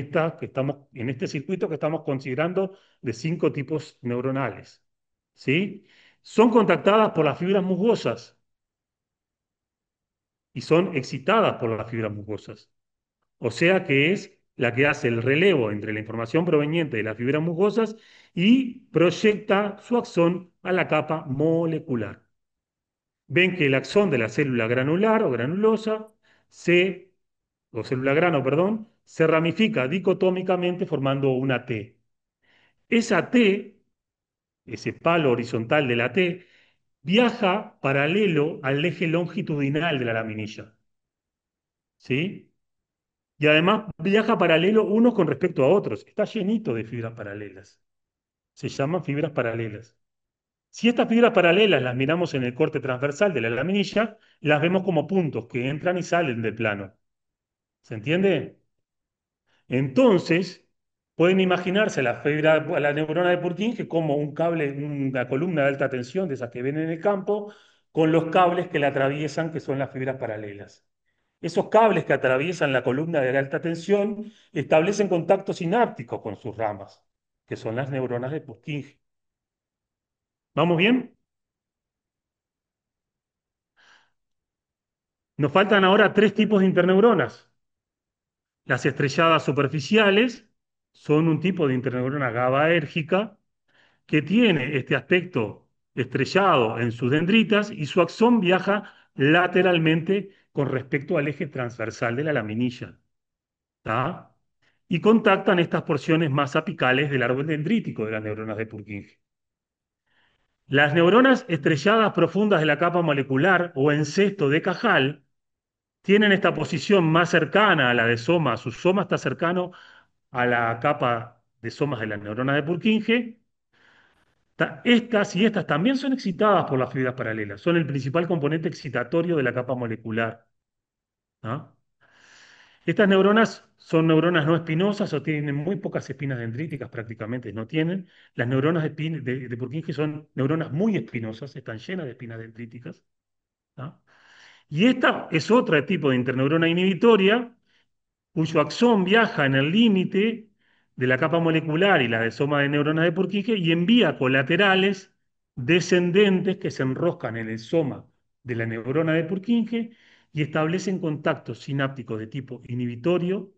este circuito que estamos considerando de cinco tipos neuronales. ¿Sí? Son contactadas por las fibras musgosas y son excitadas por las fibras musgosas. O sea que es la que hace el relevo entre la información proveniente de las fibras musgosas y proyecta su axón a la capa molecular. Ven que el axón de la célula granular o granulosa se, o célula grano, perdón, se ramifica dicotómicamente formando una T. Esa T, ese palo horizontal de la T, viaja paralelo al eje longitudinal de la laminilla, ¿sí? Y además viaja paralelo unos con respecto a otros. Está llenito de fibras paralelas. Se llaman fibras paralelas. Si estas fibras paralelas las miramos en el corte transversal de la laminilla, las vemos como puntos que entran y salen del plano. ¿Se entiende? Entonces, pueden imaginarse la neurona de Purkinje como un cable, una columna de alta tensión, de esas que ven en el campo, con los cables que la atraviesan, que son las fibras paralelas. Esos cables que atraviesan la columna de alta tensión establecen contactos sinápticos con sus ramas, que son las neuronas de Purkinje. ¿Vamos bien? Nos faltan ahora tres tipos de interneuronas. Las estrelladas superficiales son un tipo de interneurona GABAérgica que tiene este aspecto estrellado en sus dendritas y su axón viaja lateralmente con respecto al eje transversal de la laminilla. ¿Tá? Y contactan estas porciones más apicales del árbol dendrítico de las neuronas de Purkinje. Las neuronas estrelladas profundas de la capa molecular o encesto de Cajal tienen esta posición más cercana a la de soma. Su soma está cercano a la capa de somas de la neurona de Purkinje. Estas y estas también son excitadas por las fibras paralelas. Son el principal componente excitatorio de la capa molecular. ¿Ah? Estas neuronas son neuronas no espinosas o tienen muy pocas espinas dendríticas, prácticamente no tienen. Las neuronas de Purkinje son neuronas muy espinosas, están llenas de espinas dendríticas. ¿Ah? Y esta es otro tipo de interneurona inhibitoria cuyo axón viaja en el límite de la capa molecular y la de soma de neuronas de Purkinje y envía colaterales descendentes que se enroscan en el soma de la neurona de Purkinje y establecen contactos sinápticos de tipo inhibitorio,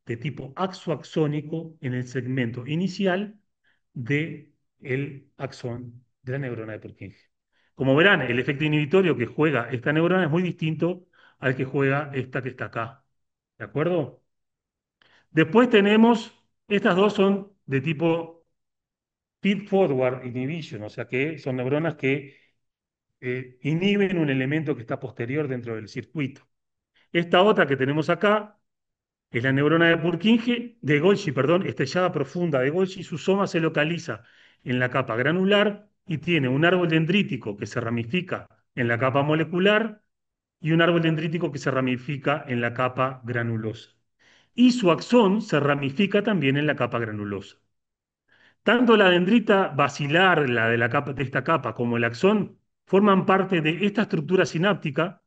de tipo axoaxónico en el segmento inicial del axón de la neurona de Purkinje. Como verán, el efecto inhibitorio que juega esta neurona es muy distinto al que juega esta que está acá. ¿De acuerdo? Después tenemos, estas dos son de tipo feed-forward inhibition, o sea que son neuronas que inhiben un elemento que está posterior dentro del circuito. Esta otra que tenemos acá Es la neurona de Purkinje, de Golgi, perdón, estrellada profunda de Golgi. Su soma se localiza en la capa granular y tiene un árbol dendrítico que se ramifica en la capa molecular y un árbol dendrítico que se ramifica en la capa granulosa. Y su axón se ramifica también en la capa granulosa. Tanto la dendrita basilar, la de, de esta capa, como el axón forman parte de esta estructura sináptica,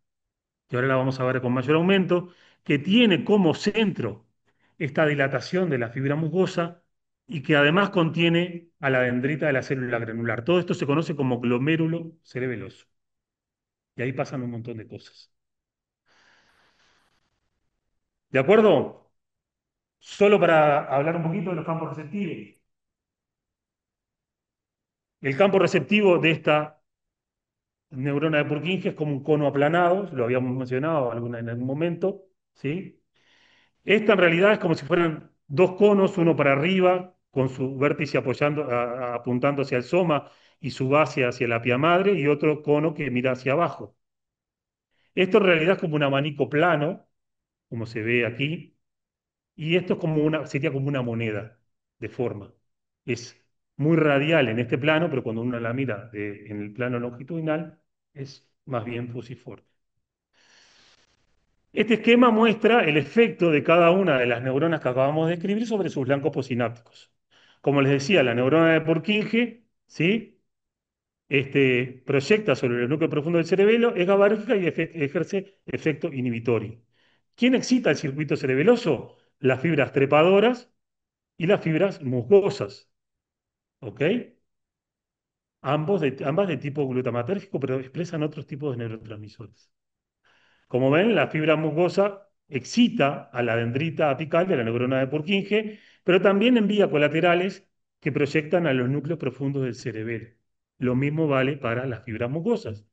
que ahora la vamos a ver con mayor aumento, que tiene como centro esta dilatación de la fibra musgosa y que además contiene a la dendrita de la célula granular. Todo esto se conoce como glomérulo cerebeloso. Y ahí pasan un montón de cosas. ¿De acuerdo? Solo para hablar un poquito de los campos receptivos. El campo receptivo de esta neurona de Purkinje es como un cono aplanado, lo habíamos mencionado en algún momento, ¿sí? Esta en realidad es como si fueran dos conos, uno para arriba, con su vértice apuntando hacia el soma y su base hacia la pia madre, y otro cono que mira hacia abajo. Esto en realidad es como un abanico plano, como se ve aquí, y esto es como sería como una moneda de forma. Es muy radial en este plano, pero cuando uno la mira en el plano longitudinal, es más bien fusiforme. Este esquema muestra el efecto de cada una de las neuronas que acabamos de describir sobre sus blancos postsinápticos. Como les decía, la neurona de Purkinje, ¿sí? Proyecta sobre el núcleo profundo del cerebelo, es GABAérgica y ejerce efecto inhibitorio. ¿Quién excita el circuito cerebeloso? Las fibras trepadoras y las fibras musgosas, ¿ok? Ambas de tipo glutamatérgico, pero expresan otros tipos de neurotransmisores. Como ven, la fibra musgosa excita a la dendrita apical de la neurona de Purkinje, pero también envía colaterales que proyectan a los núcleos profundos del cerebelo. Lo mismo vale para las fibras musgosas.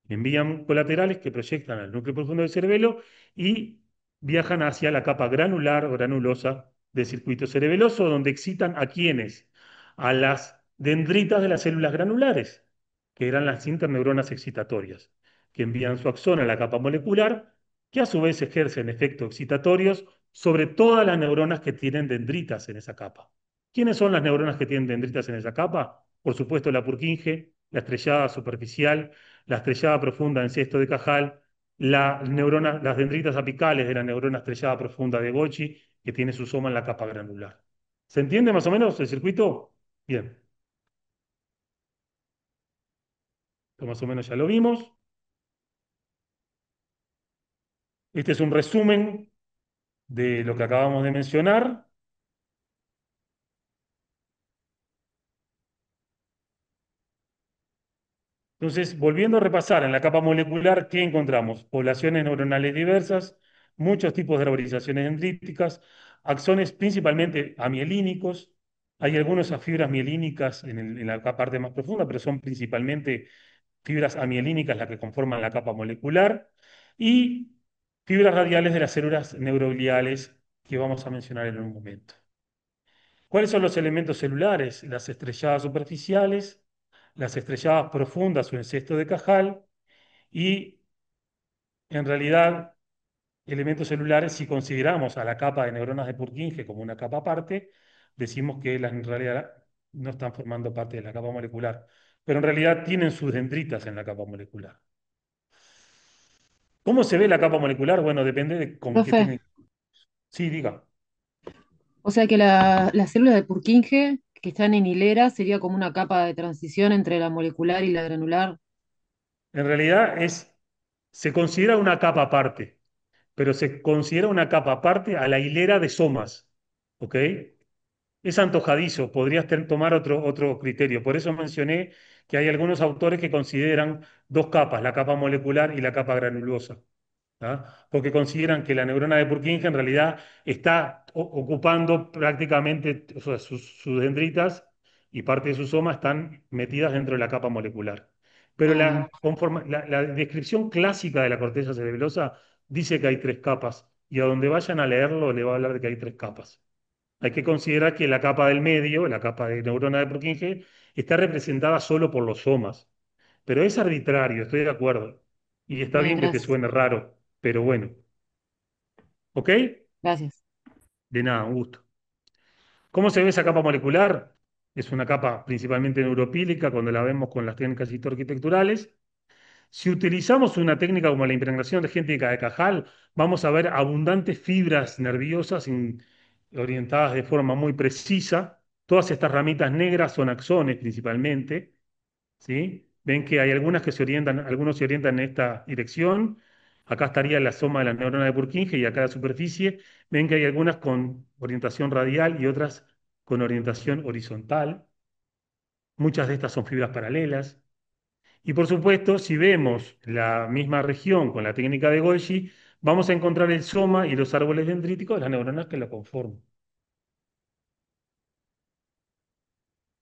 Envían colaterales que proyectan al núcleo profundo del cerebelo y viajan hacia la capa granular o granulosa del circuito cerebeloso, donde excitan a quienes, a las dendritas de las células granulares, que eran las interneuronas excitatorias, que envían su axón a la capa molecular, que a su vez ejercen efectos excitatorios sobre todas las neuronas que tienen dendritas en esa capa. ¿Quiénes son las neuronas que tienen dendritas en esa capa? Por supuesto, la Purkinje, la estrellada superficial, la estrellada profunda en cesto de Cajal, las dendritas apicales de la neurona estrellada profunda de Golgi, que tiene su soma en la capa granular. ¿Se entiende más o menos el circuito? Bien, esto más o menos ya lo vimos. Este es un resumen de lo que acabamos de mencionar. Entonces, volviendo a repasar en la capa molecular, ¿qué encontramos? Poblaciones neuronales diversas, muchos tipos de arborizaciones dendríticas, axones principalmente amielínicos. Hay algunas fibras mielínicas en la parte más profunda, pero son principalmente fibras amielínicas las que conforman la capa molecular. Y fibras radiales de las células neurogliales que vamos a mencionar en un momento. ¿Cuáles son los elementos celulares? Las estrelladas superficiales, las estrelladas profundas o en cesto de Cajal y, en realidad, elementos celulares, si consideramos a la capa de neuronas de Purkinje como una capa aparte, decimos que las en realidad no están formando parte de la capa molecular, pero en realidad tienen sus dendritas en la capa molecular. ¿Cómo se ve la capa molecular? Bueno, depende de con qué Profe, tienen. Sí, diga. o sea que las células de Purkinje que están en hilera sería como una capa de transición entre la molecular y la granular. En realidad se considera una capa aparte, pero se considera una capa aparte a la hilera de somas, ¿ok? Es antojadizo, podrías tomar otro criterio. Por eso mencioné que hay algunos autores que consideran dos capas, la capa molecular y la capa granulosa. ¿Ah? Porque consideran que la neurona de Purkinje en realidad está ocupando prácticamente, o sea, sus dendritas y parte de su soma están metidas dentro de la capa molecular. Pero Ah, la descripción clásica de la corteza cerebelosa dice que hay tres capas y a donde vayan a leerlo le va a hablar de que hay tres capas. Hay que considerar que la capa del medio, la capa de neurona de Purkinje, está representada solo por los somas. Pero es arbitrario, estoy de acuerdo. Y está bien, bien que te gracias. suene raro, pero bueno. ¿Ok? Gracias. De nada, un gusto. ¿Cómo se ve esa capa molecular? Es una capa principalmente neuropílica cuando la vemos con las técnicas histoarquitecturales. Si utilizamos una técnica como la impregnación genética de Cajal, vamos a ver abundantes fibras nerviosas orientadas de forma muy precisa. Todas estas ramitas negras son axones principalmente, ¿sí? Ven que hay algunas que se orientan, algunos se orientan en esta dirección. Acá estaría la soma de las neuronas de Purkinje y acá la superficie. Ven que hay algunas con orientación radial y otras con orientación horizontal. Muchas de estas son fibras paralelas. Y por supuesto, si vemos la misma región con la técnica de Golgi, vamos a encontrar el soma y los árboles dendríticos de las neuronas que la conforman.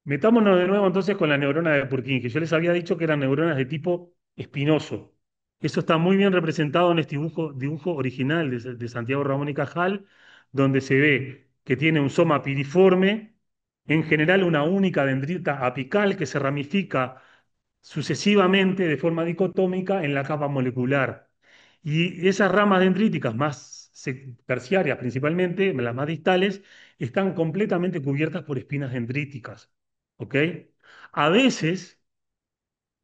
Metámonos de nuevo entonces con la neurona de Purkinje. Yo les había dicho que eran neuronas de tipo espinoso. Eso está muy bien representado en este dibujo original de Santiago Ramón y Cajal, donde se ve que tiene un soma piriforme, en general una única dendrita apical que se ramifica sucesivamente de forma dicotómica en la capa molecular. Y esas ramas dendríticas más terciarias principalmente, las más distales, están completamente cubiertas por espinas dendríticas. ¿Ok? A veces,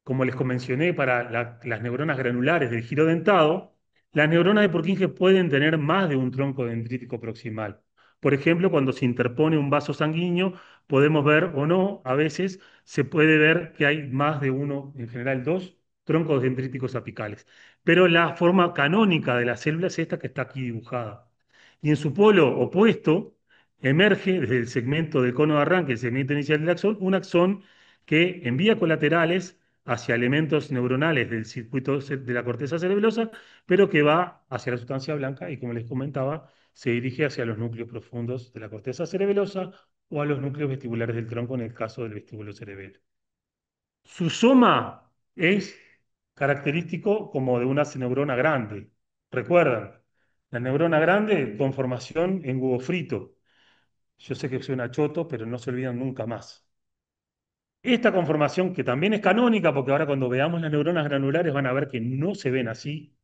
como les mencioné para las neuronas granulares del giro dentado, las neuronas de Purkinje pueden tener más de un tronco dendrítico proximal. Por ejemplo, cuando se interpone un vaso sanguíneo, podemos ver o no, a veces se puede ver que hay más de uno, en general dos, troncos dendríticos apicales. Pero la forma canónica de la célula es esta que está aquí dibujada. Y en su polo opuesto emerge desde el segmento del cono de arranque, el segmento inicial del axón, un axón que envía colaterales hacia elementos neuronales del circuito de la corteza cerebelosa, pero que va hacia la sustancia blanca y, como les comentaba, se dirige hacia los núcleos profundos de la corteza cerebelosa o a los núcleos vestibulares del tronco en el caso del vestíbulo cerebelo. Su soma es característico como de una neurona grande. ¿Recuerdan? La neurona grande con formación en huevo frito. Yo sé que suena choto, pero no se olvidan nunca más. Esta conformación, que también es canónica, porque ahora cuando veamos las neuronas granulares van a ver que no se ven así,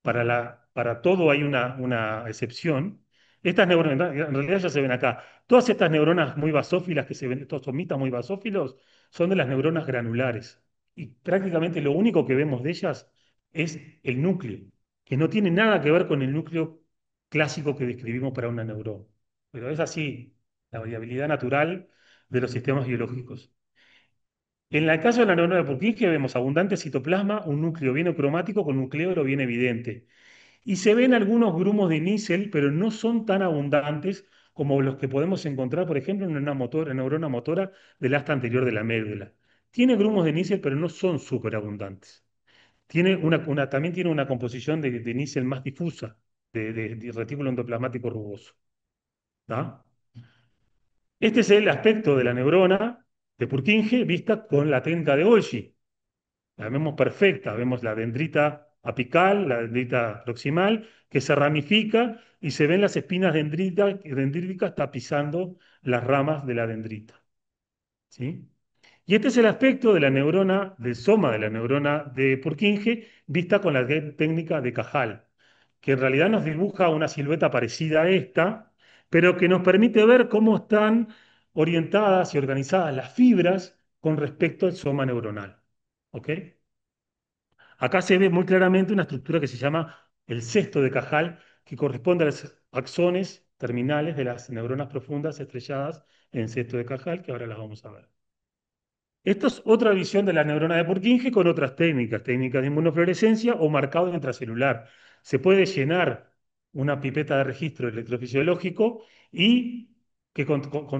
para todo hay una excepción. Estas neuronas, en realidad ya se ven acá, todas estas neuronas muy basófilas que se ven, estos somitas muy basófilos, son de las neuronas granulares. Y prácticamente lo único que vemos de ellas es el núcleo, que no tiene nada que ver con el núcleo clásico que describimos para una neurona. Pero es así, la variabilidad natural de los sistemas biológicos. En el caso de la neurona de Purkinje vemos abundante citoplasma, un núcleo bien cromático con un cleuro bien evidente. Y se ven algunos grumos de níquel, pero no son tan abundantes como los que podemos encontrar, por ejemplo, en una neurona motora del asta anterior de la médula. Tiene grumos de níquel, pero no son súper abundantes. También tiene una composición de níquel más difusa, de retículo endoplasmático rugoso. ¿Tá? Este es el aspecto de la neurona de Purkinje vista con la técnica de Golgi. La vemos perfecta, vemos la dendrita apical, la dendrita proximal, que se ramifica y se ven las espinas dendríticas tapizando las ramas de la dendrita. ¿Sí? Y este es el aspecto de la neurona, del soma de la neurona de Purkinje, vista con la técnica de Cajal, que en realidad nos dibuja una silueta parecida a esta, pero que nos permite ver cómo están orientadas y organizadas las fibras con respecto al soma neuronal. ¿Ok? Acá se ve muy claramente una estructura que se llama el cesto de Cajal, que corresponde a los axones terminales de las neuronas profundas estrelladas en cesto de Cajal, que ahora las vamos a ver. Esto es otra visión de la neurona de Purkinje con otras técnicas, técnicas de inmunofluorescencia o marcado intracelular. Se puede llenar una pipeta de registro electrofisiológico y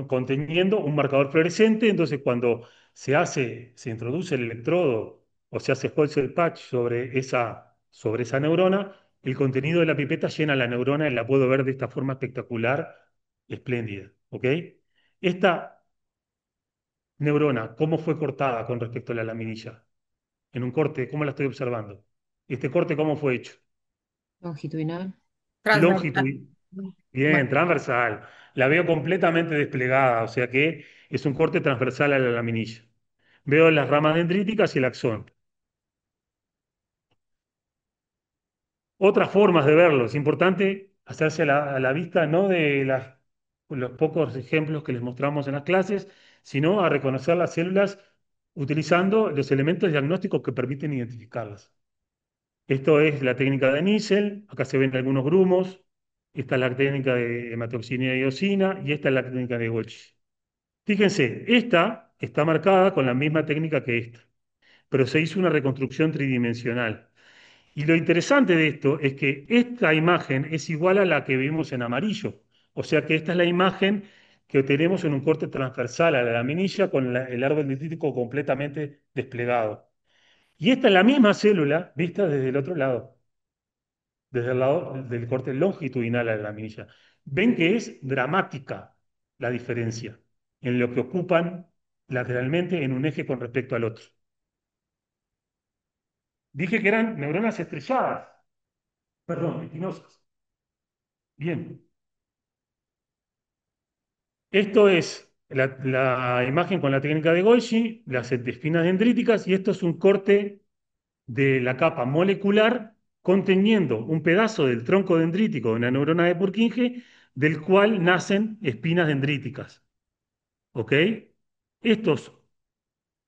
conteniendo un marcador fluorescente, entonces cuando se introduce el electrodo o se hace Holzer patch sobre esa neurona, el contenido de la pipeta llena la neurona y la puedo ver de esta forma espectacular, espléndida. ¿Ok? Esta neurona, ¿cómo fue cortada con respecto a la laminilla? En un corte, ¿cómo la estoy observando? ¿Este corte cómo fue hecho? Longitudinal. Transversal. Longitud. Bien, Bueno, transversal. La veo completamente desplegada, o sea que es un corte transversal a la laminilla. Veo las ramas dendríticas y el axón. Otras formas de verlo. Es importante hacerse a la vista no de las los pocos ejemplos que les mostramos en las clases, sino a reconocer las células utilizando los elementos diagnósticos que permiten identificarlas. Esto es la técnica de Nissel, acá se ven algunos grumos, esta es la técnica de hematoxina y eosina y esta es la técnica de Golgi. Fíjense, esta está marcada con la misma técnica que esta, pero se hizo una reconstrucción tridimensional. Y lo interesante de esto es que esta imagen es igual a la que vimos en amarillo. O sea que esta es la imagen que tenemos en un corte transversal a la laminilla con el árbol dendrítico completamente desplegado. Y esta es la misma célula vista desde el otro lado, desde el lado del corte longitudinal a la laminilla. Ven que es dramática la diferencia en lo que ocupan lateralmente en un eje con respecto al otro. Dije que eran neuronas estrelladas, perdón, espinosas. Bien. Esto es la imagen con la técnica de Golgi, las espinas dendríticas, y esto es un corte de la capa molecular conteniendo un pedazo del tronco dendrítico de una neurona de Purkinje, del cual nacen espinas dendríticas. ¿Ok? Estos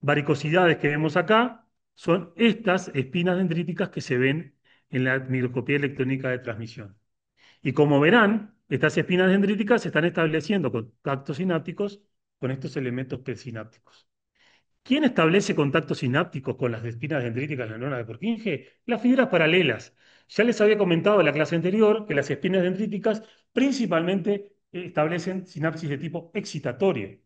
varicosidades que vemos acá son estas espinas dendríticas que se ven en la microscopía electrónica de transmisión. Y como verán, estas espinas dendríticas se están estableciendo contactos sinápticos con estos elementos presinápticos. ¿Quién establece contactos sinápticos con las espinas dendríticas de la neurona de Purkinje? Las fibras paralelas. Ya les había comentado en la clase anterior que las espinas dendríticas principalmente establecen sinapsis de tipo excitatorio.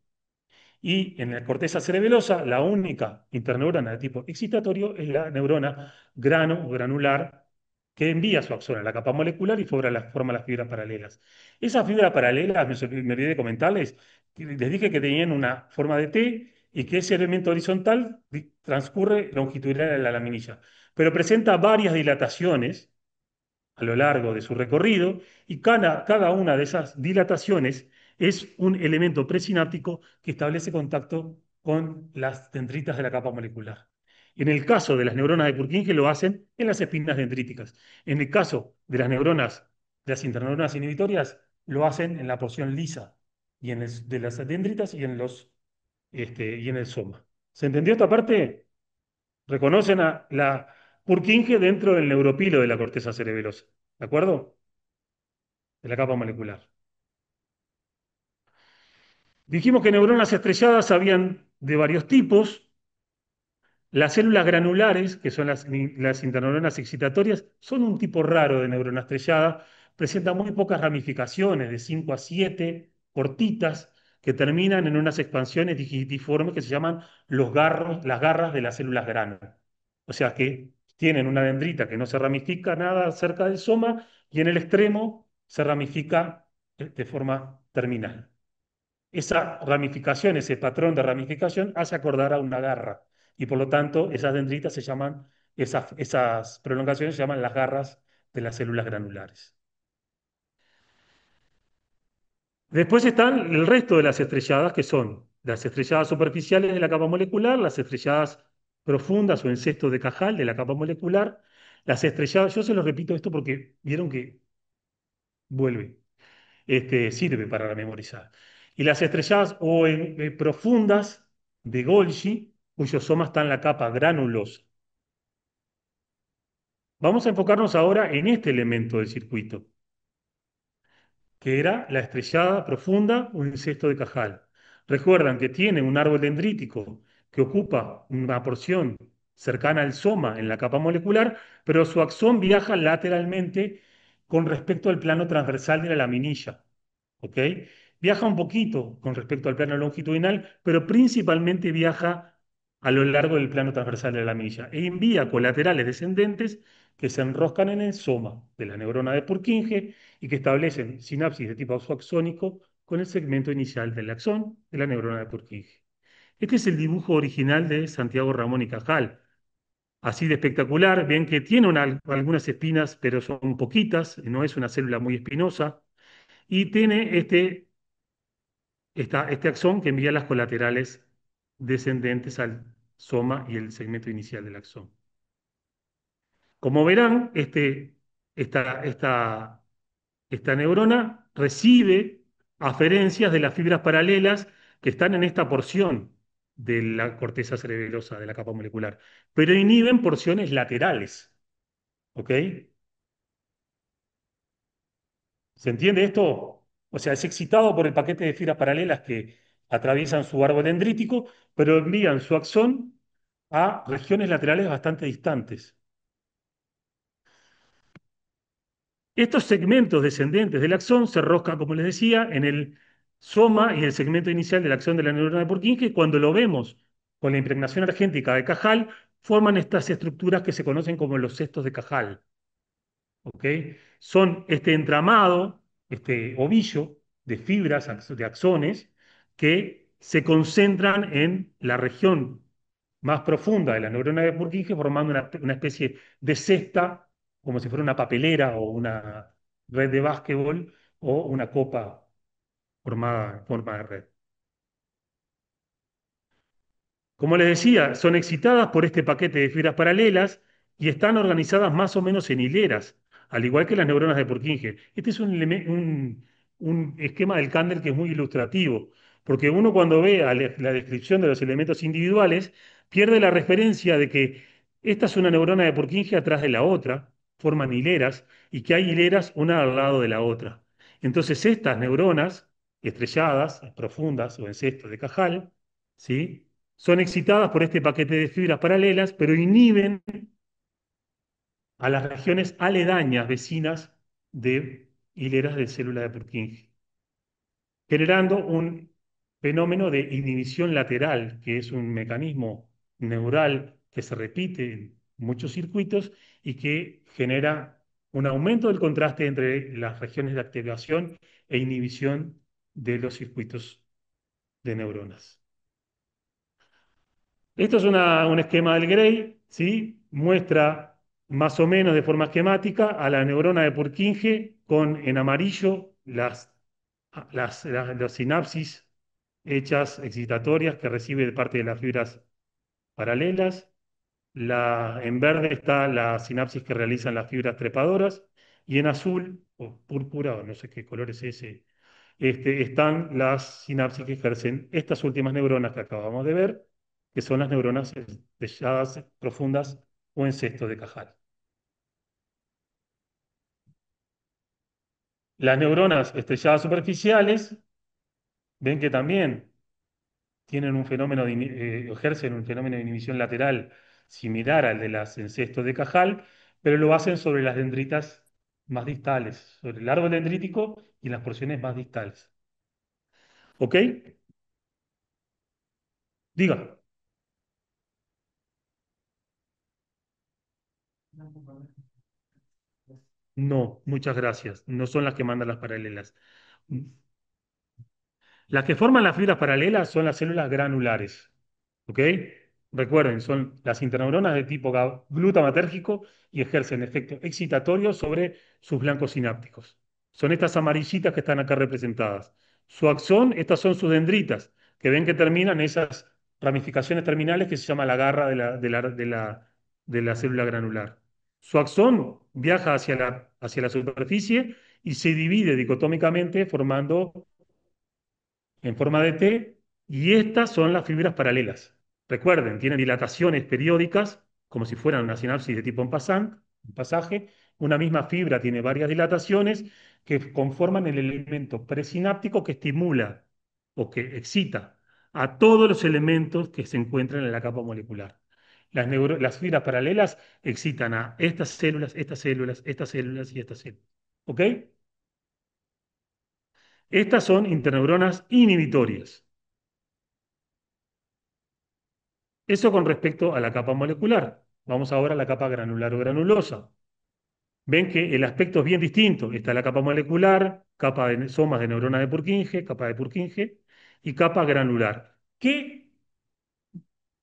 Y en la corteza cerebelosa, la única interneurona de tipo excitatorio es la neurona grano o granular que envía su axón a la capa molecular y forma las fibras paralelas. Esas fibras paralelas, me olvidé de comentarles, que les dije que tenían una forma de T y que ese elemento horizontal transcurre longitudinal en la laminilla, pero presenta varias dilataciones a lo largo de su recorrido y cada una de esas dilataciones es un elemento presináptico que establece contacto con las dendritas de la capa molecular. En el caso de las neuronas de Purkinje lo hacen en las espinas dendríticas. En el caso de las neuronas, de las interneuronas inhibitorias, lo hacen en la porción lisa de las dendritas y en el soma. ¿Se entendió esta parte? Reconocen a la Purkinje dentro del neuropilo de la corteza cerebelosa. ¿De acuerdo? De la capa molecular. Dijimos que neuronas estrelladas habían de varios tipos. Las células granulares, que son las interneuronas excitatorias, son un tipo raro de neurona estrellada. Presentan muy pocas ramificaciones, de 5 a 7, cortitas, que terminan en unas expansiones digitiformes que se llaman las garras de las células grano. O sea que tienen una dendrita que no se ramifica nada cerca del soma y en el extremo se ramifica de forma terminal. Esa ramificación, ese patrón de ramificación hace acordar a una garra y por lo tanto esas dendritas esas prolongaciones se llaman las garras de las células granulares. Después están el resto de las estrelladas, que son las estrelladas superficiales de la capa molecular, las estrelladas profundas o en cesto de Cajal de la capa molecular, las estrelladas, yo se lo repito esto porque vieron que vuelve, sirve para memorizar. Y las estrelladas o profundas de Golgi, cuyo soma está en la capa granulosa. Vamos a enfocarnos ahora en este elemento del circuito, que era la estrellada profunda o incesto de Cajal. Recuerdan que tiene un árbol dendrítico que ocupa una porción cercana al soma en la capa molecular, pero su axón viaja lateralmente con respecto al plano transversal de la laminilla. ¿Ok? Viaja un poquito con respecto al plano longitudinal, pero principalmente viaja a lo largo del plano transversal de la laminilla e envía colaterales descendentes que se enroscan en el soma de la neurona de Purkinje y que establecen sinapsis de tipo axónico con el segmento inicial del axón de la neurona de Purkinje. Este es el dibujo original de Santiago Ramón y Cajal. Así de espectacular, ven que tiene algunas espinas, pero son poquitas, no es una célula muy espinosa, y tiene este axón que envía las colaterales descendentes al soma y el segmento inicial del axón. Como verán, esta neurona recibe aferencias de las fibras paralelas que están en esta porción de la corteza cerebelosa, de la capa molecular, pero inhiben porciones laterales. ¿Ok? ¿Se entiende esto? O sea, es excitado por el paquete de fibras paralelas que atraviesan su árbol dendrítico, pero envían su axón a regiones laterales bastante distantes. Estos segmentos descendentes del axón se roscan, como les decía, en el soma y el segmento inicial del axón de la neurona de Purkinje. Y cuando lo vemos con la impregnación argéntica de Cajal, forman estas estructuras que se conocen como los cestos de Cajal. ¿Ok? Son este entramado, este ovillo de fibras, de axones, que se concentran en la región más profunda de la neurona de Purkinje, formando una especie de cesta, como si fuera una papelera o una red de básquetbol o una copa formada en forma de red. Como les decía, son excitadas por este paquete de fibras paralelas y están organizadas más o menos en hileras, al igual que las neuronas de Purkinje. Este es un esquema del Kandel que es muy ilustrativo, porque uno cuando ve la descripción de los elementos individuales, pierde la referencia de que esta es una neurona de Purkinje atrás de la otra, forman hileras, y que hay hileras una al lado de la otra. Entonces estas neuronas estrelladas, profundas o en cestos de Cajal, ¿sí? Son excitadas por este paquete de fibras paralelas, pero inhiben a las regiones aledañas, vecinas de hileras de células de Purkinje, generando un fenómeno de inhibición lateral, que es un mecanismo neural que se repite en muchos circuitos y que genera un aumento del contraste entre las regiones de activación e inhibición de los circuitos de neuronas. Esto es un esquema del Gray, ¿sí? Muestra más o menos de forma esquemática a la neurona de Purkinje con en amarillo las sinapsis hechas excitatorias que recibe de parte de las fibras paralelas. En verde está la sinapsis que realizan las fibras trepadoras y en azul o púrpura o no sé qué color es ese, están las sinapsis que ejercen estas últimas neuronas que acabamos de ver, que son las neuronas estrelladas profundas o en cesto de Cajal. Las neuronas estrelladas superficiales, ven que también tienen un fenómeno ejercen un fenómeno de inhibición lateral similar al de las encestos de Cajal, pero lo hacen sobre las dendritas más distales, sobre el árbol dendrítico y en las porciones más distales. ¿Ok? Diga. No, muchas gracias. No son las que mandan las paralelas. Las que forman las fibras paralelas son las células granulares. ¿Ok? Recuerden, son las interneuronas de tipo glutamatérgico y ejercen efecto excitatorio sobre sus blancos sinápticos. Son estas amarillitas que están acá representadas. Su axón, estas son sus dendritas, que ven que terminan esas ramificaciones terminales que se llama la garra de la célula granular. Su axón viaja hacia la superficie y se divide dicotómicamente formando en forma de T, y estas son las fibras paralelas. Recuerden, tienen dilataciones periódicas, como si fueran una sinapsis de tipo en pasaje. Una misma fibra tiene varias dilataciones que conforman el elemento presináptico que estimula o que excita a todos los elementos que se encuentran en la capa molecular. Las fibras paralelas excitan a estas células, estas células, estas células y estas células. ¿Ok? Estas son interneuronas inhibitorias. Eso con respecto a la capa molecular. Vamos ahora a la capa granular o granulosa. Ven que el aspecto es bien distinto. Está la capa molecular, capa de somas de neurona de Purkinje, capa de Purkinje y capa granular. ¿Qué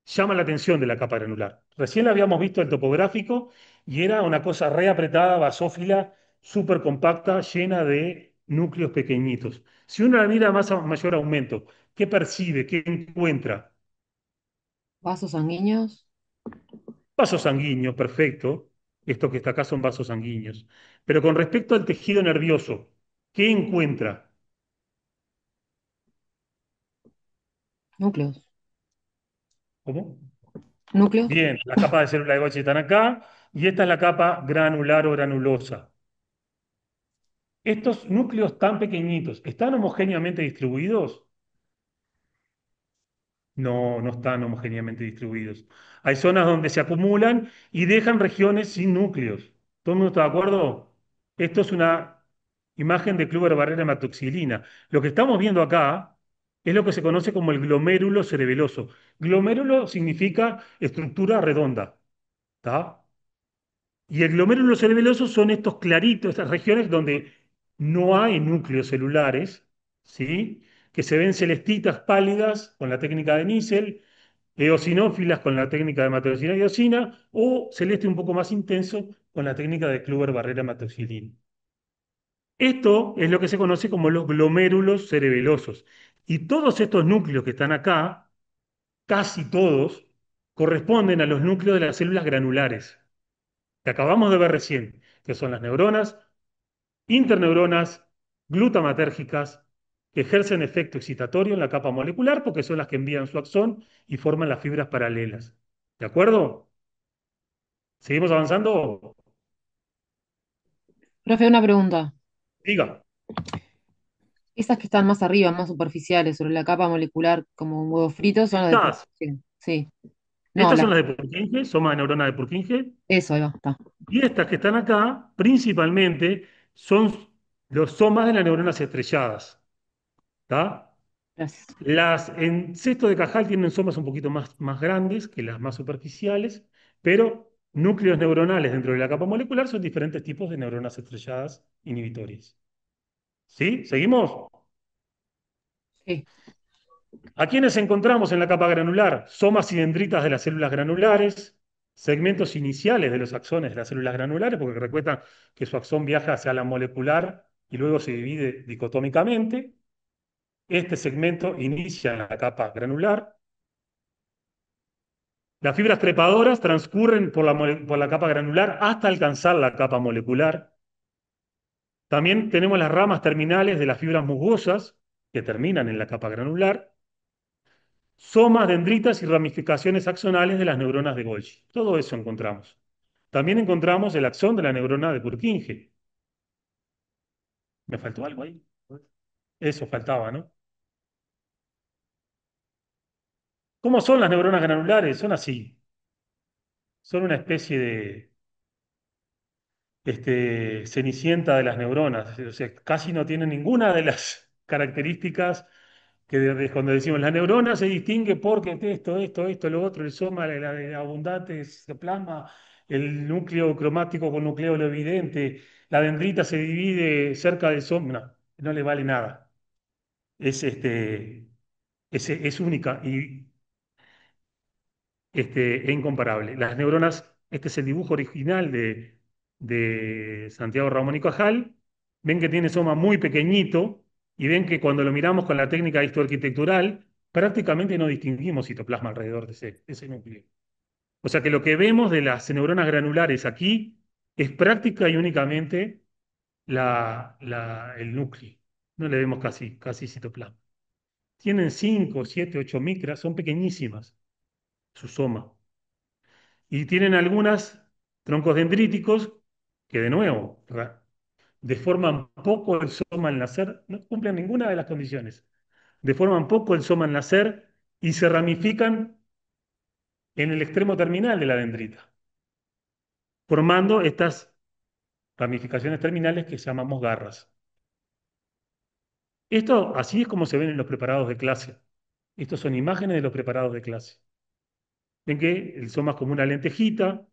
llama la atención de la capa granular? Recién habíamos visto el topográfico y era una cosa re apretada, basófila, súper compacta, llena de núcleos pequeñitos. Si uno la mira a mayor aumento, ¿qué percibe? ¿Qué encuentra? Vasos sanguíneos. Vasos sanguíneos, perfecto. Esto que está acá son vasos sanguíneos. Pero con respecto al tejido nervioso, ¿qué encuentra? Núcleos. ¿Cómo? Núcleos. Bien, las capas de célula de Golgi están acá y esta es la capa granular o granulosa. Estos núcleos tan pequeñitos, ¿están homogéneamente distribuidos? No, no están homogéneamente distribuidos. Hay zonas donde se acumulan y dejan regiones sin núcleos. ¿Todo el mundo está de acuerdo? Esto es una imagen de Kluber-Barrera hematoxilina. Lo que estamos viendo acá es lo que se conoce como el glomérulo cerebeloso. Glomérulo significa estructura redonda, ¿tá? Y el glomérulo cerebeloso son estos claritos, estas regiones donde no hay núcleos celulares, ¿sí? Que se ven celestitas pálidas con la técnica de Nissel, eosinófilas con la técnica de hematoxilina y eosina, o celeste un poco más intenso con la técnica de Kluber-Barrera hematoxilina. Esto es lo que se conoce como los glomérulos cerebelosos. Y todos estos núcleos que están acá, casi todos, corresponden a los núcleos de las células granulares que acabamos de ver recién, que son las neuronas, interneuronas, glutamatérgicas, que ejercen efecto excitatorio en la capa molecular porque son las que envían su axón y forman las fibras paralelas. ¿De acuerdo? ¿Seguimos avanzando? Profe, una pregunta. Diga. Esas que están más arriba, más superficiales, sobre la capa molecular, como un huevo frito, son las de Estas, Purkinje. Sí. No, estas las. son las de Purkinje, soma de neurona de Purkinje, Eso, ahí va, está. y estas que están acá, principalmente, son los somas de las neuronas estrelladas. ¿Está? Gracias. Las en cesto de Cajal tienen somas un poquito más grandes que las más superficiales, pero núcleos neuronales dentro de la capa molecular son diferentes tipos de neuronas estrelladas inhibitorias. ¿Sí? ¿Seguimos? Sí. ¿A quiénes encontramos en la capa granular? Somas y dendritas de las células granulares, segmentos iniciales de los axones de las células granulares, porque recuerdan que su axón viaja hacia la molecular y luego se divide dicotómicamente. Este segmento inicia en la capa granular. Las fibras trepadoras transcurren por la capa granular hasta alcanzar la capa molecular. También tenemos las ramas terminales de las fibras musgosas que terminan en la capa granular, somas, dendritas y ramificaciones axonales de las neuronas de Golgi. Todo eso encontramos. También encontramos el axón de la neurona de Purkinje. ¿Me faltó algo ahí? Eso faltaba, ¿no? ¿Cómo son las neuronas granulares? Son así. Son una especie de cenicienta de las neuronas. O sea, casi no tiene ninguna de las características que cuando decimos la neurona se distingue porque esto, lo otro, el soma, el abundante citoplasma, el núcleo cromático con nucleolo evidente, la dendrita se divide cerca del soma. No, no le vale nada. Es, es única y e incomparable. Las neuronas, este es el dibujo original de Santiago Ramón y Cajal. Ven que tiene soma muy pequeñito y ven que cuando lo miramos con la técnica histoarquitectural, prácticamente no distinguimos citoplasma alrededor de ese núcleo. O sea que lo que vemos de las neuronas granulares aquí es práctica y únicamente el núcleo. No le vemos casi citoplasma. Tienen 5, 7, 8 micras, son pequeñísimas su soma. Y tienen algunas troncos dendríticos que, de nuevo, deforman poco el soma al nacer, no cumplen ninguna de las condiciones. Deforman poco el soma al nacer y se ramifican en el extremo terminal de la dendrita, formando estas ramificaciones terminales que llamamos garras. Esto así es como se ven en los preparados de clase. Estos son imágenes de los preparados de clase. Ven que el soma es como una lentejita,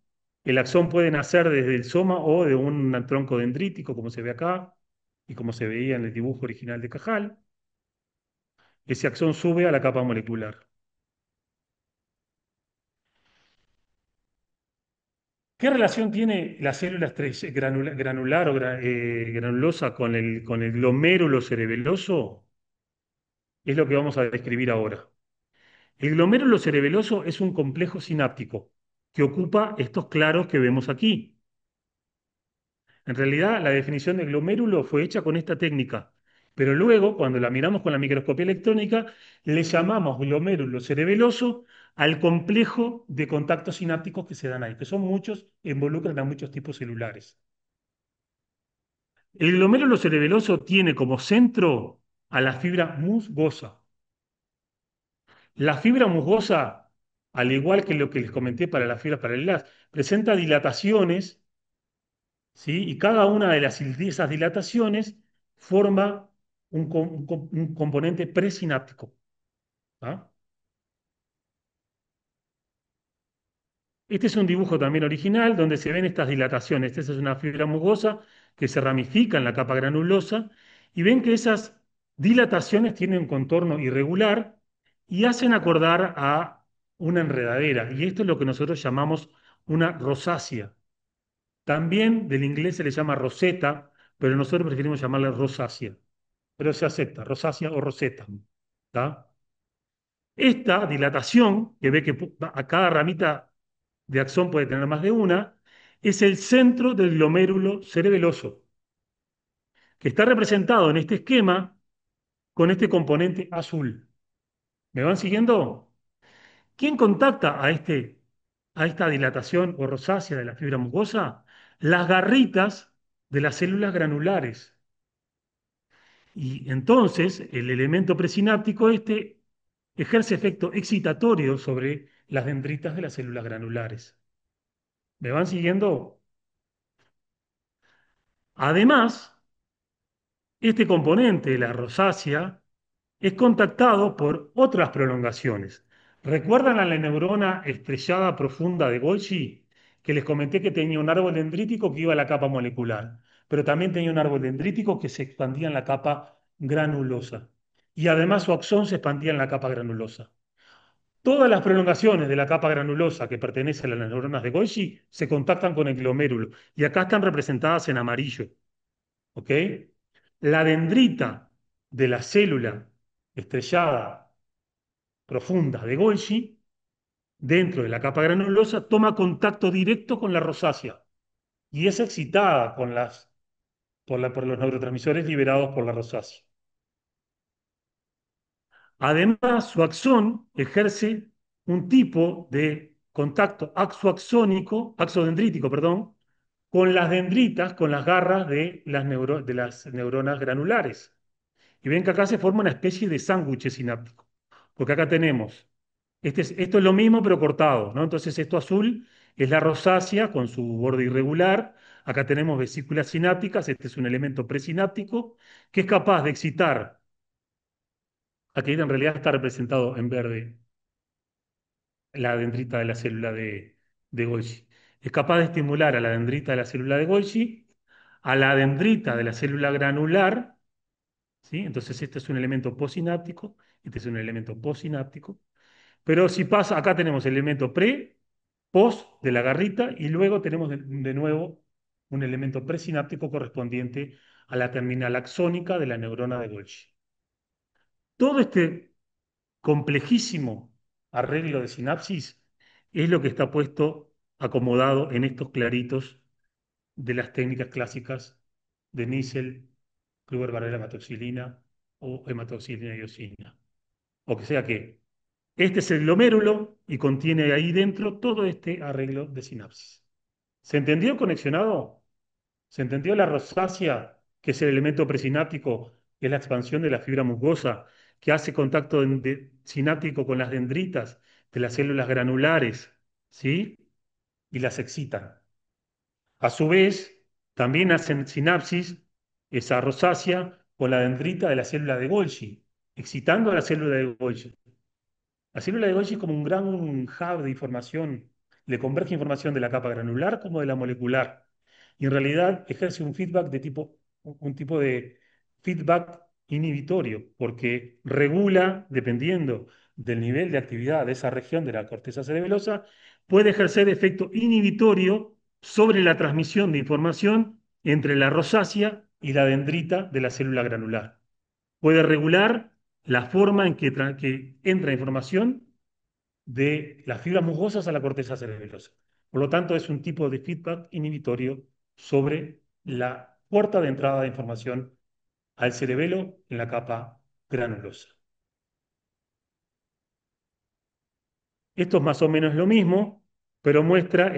el axón puede nacer desde el soma o de un tronco dendrítico, como se ve acá, y como se veía en el dibujo original de Cajal. Ese axón sube a la capa molecular. ¿Qué relación tiene la célula granular o granulosa con el glomérulo cerebeloso? Es lo que vamos a describir ahora. El glomérulo cerebeloso es un complejo sináptico que ocupa estos claros que vemos aquí. En realidad, la definición de glomérulo fue hecha con esta técnica. Pero luego, cuando la miramos con la microscopía electrónica, le llamamos glomérulo cerebeloso al complejo de contactos sinápticos que se dan ahí, que son muchos, e involucran a muchos tipos celulares. El glomérulo cerebeloso tiene como centro a la fibra musgosa. La fibra musgosa, al igual que lo que les comenté para las fibras paralelas, presenta dilataciones, ¿sí? Y cada una de esas dilataciones forma un componente presináptico. ¿Ah? Este es un dibujo también original donde se ven estas dilataciones. Esta es una fibra musgosa que se ramifica en la capa granulosa y ven que esas dilataciones tienen un contorno irregular y hacen acordar a una enredadera. Y esto es lo que nosotros llamamos una rosácea. También del inglés se le llama roseta, pero nosotros preferimos llamarle rosácea. Pero se acepta, rosácea o roseta. ¿Tá? Esta dilatación, que ve que a cada ramita de axón puede tener más de una, es el centro del glomérulo cerebeloso, que está representado en este esquema con este componente azul. ¿Me van siguiendo? ¿Quién contacta a esta dilatación o rosácea de la fibra mucosa? Las garritas de las células granulares. Y entonces el elemento presináptico este ejerce efecto excitatorio sobre las dendritas de las células granulares. ¿Me van siguiendo? Además, este componente, la rosácea, es contactado por otras prolongaciones. ¿Recuerdan a la neurona estrellada profunda de Golgi? Que les comenté que tenía un árbol dendrítico que iba a la capa molecular, pero también tenía un árbol dendrítico que se expandía en la capa granulosa. Y además su axón se expandía en la capa granulosa. Todas las prolongaciones de la capa granulosa que pertenecen a las neuronas de Golgi se contactan con el glomérulo y acá están representadas en amarillo. ¿Ok? La dendrita de la célula estrellada profunda de Golgi, dentro de la capa granulosa, toma contacto directo con la rosácea y es excitada por los neurotransmisores liberados por la rosácea. Además, su axón ejerce un tipo de contacto axodendrítico, perdón, con las dendritas, con las garras de las neuronas granulares. Y ven que acá se forma una especie de sándwich sináptico, porque acá tenemos, esto es lo mismo pero cortado, ¿no? Entonces esto azul es la rosácea con su borde irregular, acá tenemos vesículas sinápticas, este es un elemento presináptico que es capaz de excitar, aquí en realidad está representado en verde, la dendrita de la célula de Golgi. Es capaz de estimular a la dendrita de la célula de Golgi, a la dendrita de la célula granular, ¿sí? Entonces este es un elemento posináptico, este es un elemento posináptico. Pero si pasa, acá tenemos el elemento pre, post de la garrita y luego tenemos de nuevo un elemento presináptico correspondiente a la terminal axónica de la neurona de Golgi. Todo este complejísimo arreglo de sinapsis es lo que está puesto acomodado en estos claritos de las técnicas clásicas de Nissel, Kluber-Varela hematoxilina o hematoxilina iosina. O que sea que este es el glomérulo y contiene ahí dentro todo este arreglo de sinapsis. ¿Se entendió conexionado? ¿Se entendió la rosácea, que es el elemento presináptico, que es la expansión de la fibra musgosa, que hace contacto sináptico con las dendritas de las células granulares, ¿sí? Y las excitan. A su vez, también hacen sinapsis esa rosácea con la dendrita de la célula de Golgi, excitando a la célula de Golgi. La célula de Golgi es como un gran hub de información, le converge información de la capa granular como de la molecular. Y en realidad ejerce un feedback un tipo de feedback inhibitorio, porque regula, dependiendo del nivel de actividad de esa región de la corteza cerebelosa, puede ejercer efecto inhibitorio sobre la transmisión de información entre la rosácea y la dendrita de la célula granular. Puede regular la forma en que entra información de las fibras musgosas a la corteza cerebelosa. Por lo tanto, es un tipo de feedback inhibitorio sobre la puerta de entrada de información al cerebelo en la capa granulosa. Esto es más o menos lo mismo, pero muestra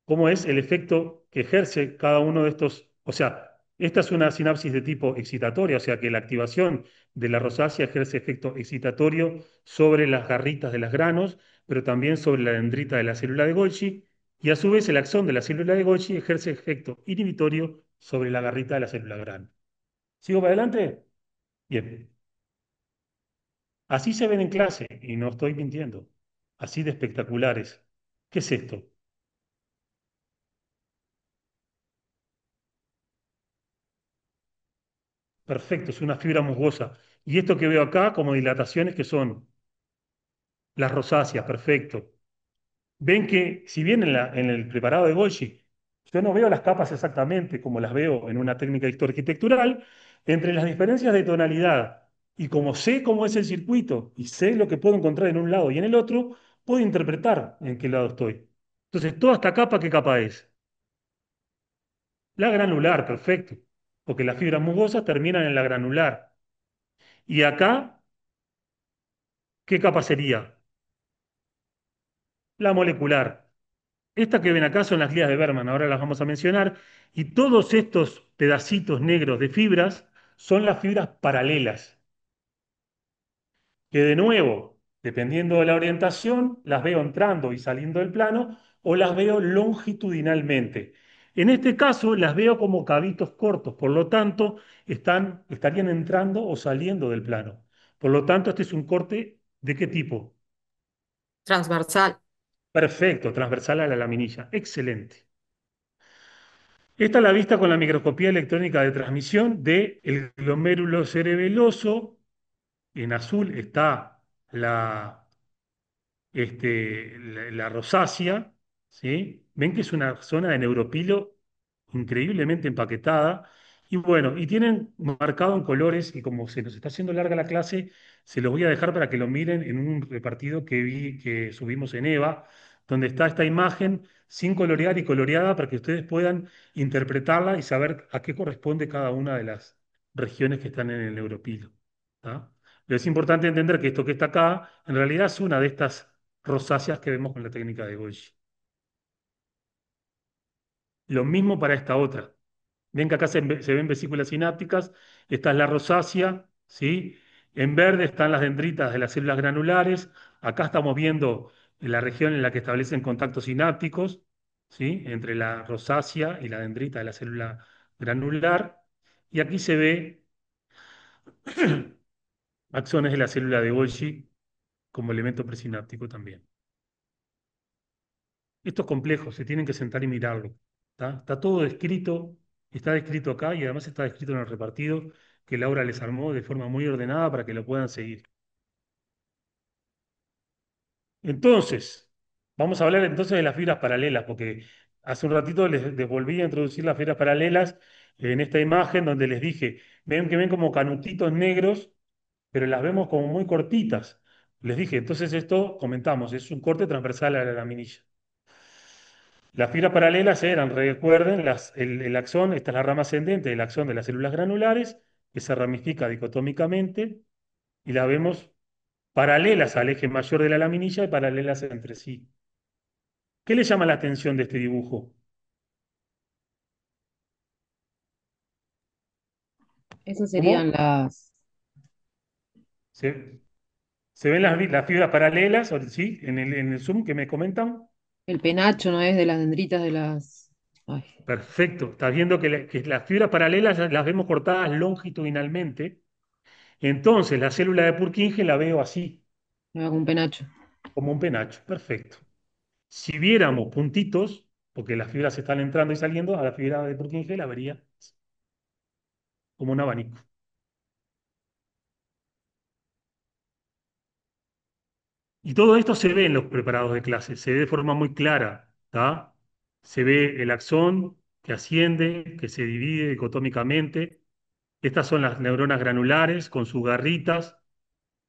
cómo es el efecto que ejerce cada uno de estos. O sea, esta es una sinapsis de tipo excitatoria, o sea que la activación de la rosácea ejerce efecto excitatorio sobre las garritas de las granos, pero también sobre la dendrita de la célula de Golgi, y a su vez el axón de la célula de Golgi ejerce efecto inhibitorio sobre la garrita de la célula grano. ¿Sigo para adelante? Bien. Así se ven en clase, y no estoy mintiendo. Así de espectaculares. ¿Qué es esto? Perfecto, es una fibra musgosa. Y esto que veo acá como dilataciones que son las rosáceas, perfecto. Ven que si bien en el preparado de Golgi yo no veo las capas exactamente como las veo en una técnica histoarquitectural, entre las diferencias de tonalidad y como sé cómo es el circuito y sé lo que puedo encontrar en un lado y en el otro, puedo interpretar en qué lado estoy. Entonces, toda esta capa, ¿qué capa es? La granular, perfecto, porque las fibras musgosas terminan en la granular. Y acá, ¿qué capa sería? La molecular. Estas que ven acá son las glías de Berman, ahora las vamos a mencionar, y todos estos pedacitos negros de fibras son las fibras paralelas, que de nuevo, dependiendo de la orientación, las veo entrando y saliendo del plano o las veo longitudinalmente. En este caso las veo como cabitos cortos, por lo tanto estarían entrando o saliendo del plano. Por lo tanto, este es un corte ¿de qué tipo? Transversal. Perfecto, transversal a la laminilla. Excelente. Esta es la vista con la microscopía electrónica de transmisión del glomérulo cerebeloso. En azul está la rosácea, ¿sí? Ven que es una zona de neuropilo increíblemente empaquetada. Y bueno, y tienen marcado en colores, y como se nos está haciendo larga la clase, se los voy a dejar para que lo miren en un repartido que vi que subimos en EVA, donde está esta imagen sin colorear y coloreada para que ustedes puedan interpretarla y saber a qué corresponde cada una de las regiones que están en el neuropilo. ¿Tá? Pero es importante entender que esto que está acá, en realidad es una de estas rosáceas que vemos con la técnica de Golgi. Lo mismo para esta otra. Ven que acá se ven vesículas sinápticas, esta es la rosácea, ¿sí? En verde están las dendritas de las células granulares, acá estamos viendo la región en la que establecen contactos sinápticos, ¿sí? Entre la rosácea y la dendrita de la célula granular, y aquí se ve axones de la célula de Golgi como elemento presináptico también. Esto es complejo, se tienen que sentar y mirarlo. Está todo descrito, está descrito acá y además está descrito en el repartido que Laura les armó de forma muy ordenada para que lo puedan seguir. Entonces, vamos a hablar entonces de las fibras paralelas, porque hace un ratito les volví a introducir las fibras paralelas en esta imagen donde les dije, ven que ven como canutitos negros, pero las vemos como muy cortitas. Les dije, entonces esto comentamos, es un corte transversal a la laminilla. Las fibras paralelas eran, recuerden, el axón, esta es la rama ascendente del axón de las células granulares, que se ramifica dicotómicamente, y las vemos paralelas al eje mayor de la laminilla y paralelas entre sí. ¿Qué le llama la atención de este dibujo? Esas serían ¿Cómo? ¿Se, se ven las fibras paralelas, sí, en el zoom que me comentan? el penacho, ¿no es? De las dendritas de las... Ay, Perfecto. Estás viendo que las fibras paralelas las vemos cortadas longitudinalmente. Entonces, la célula de Purkinje la veo así, me va con un penacho. como un penacho. Perfecto. Si viéramos puntitos, porque las fibras están entrando y saliendo, a la fibra de Purkinje la vería como un abanico. Y todo esto se ve en los preparados de clase, se ve de forma muy clara, ¿tá? Se ve el axón que asciende, que se divide dicotómicamente. Estas son las neuronas granulares con sus garritas,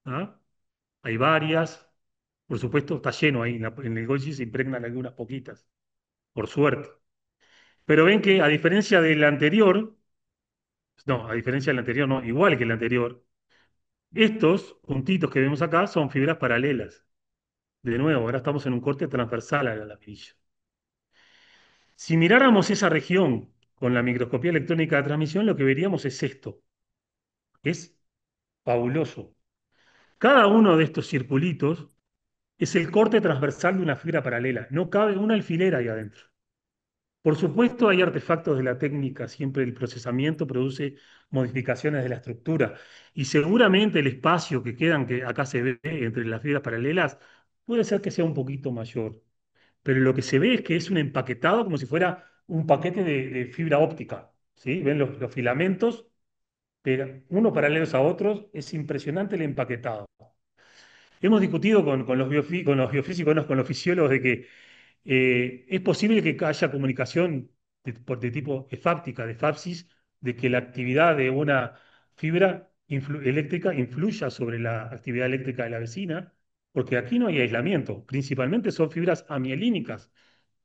¿tá? Hay varias. Por supuesto, está lleno ahí. En el Golgi se impregnan algunas poquitas, por suerte. Pero ven que a diferencia del anterior, No, a diferencia del anterior, no, igual que el anterior. Estos puntitos que vemos acá son fibras paralelas. De nuevo, ahora estamos en un corte transversal a la lamparilla. Si miráramos esa región con la microscopía electrónica de transmisión, lo que veríamos es esto. Es fabuloso. Cada uno de estos circulitos es el corte transversal de una fibra paralela. No cabe un alfiler ahí adentro. Por supuesto, hay artefactos de la técnica, siempre el procesamiento produce modificaciones de la estructura y seguramente el espacio que quedan, que acá se ve entre las fibras paralelas, puede ser que sea un poquito mayor, pero lo que se ve es que es un empaquetado como si fuera un paquete de fibra óptica, ¿sí? ¿Ven los filamentos? Pero unos paralelos a otros, es impresionante el empaquetado. Hemos discutido con los biofísicos, no, con los fisiólogos, de que es posible que haya comunicación de tipo efáptica, de fapsis, de que la actividad de una fibra eléctrica influya sobre la actividad eléctrica de la vecina, porque aquí no hay aislamiento, principalmente son fibras amielínicas,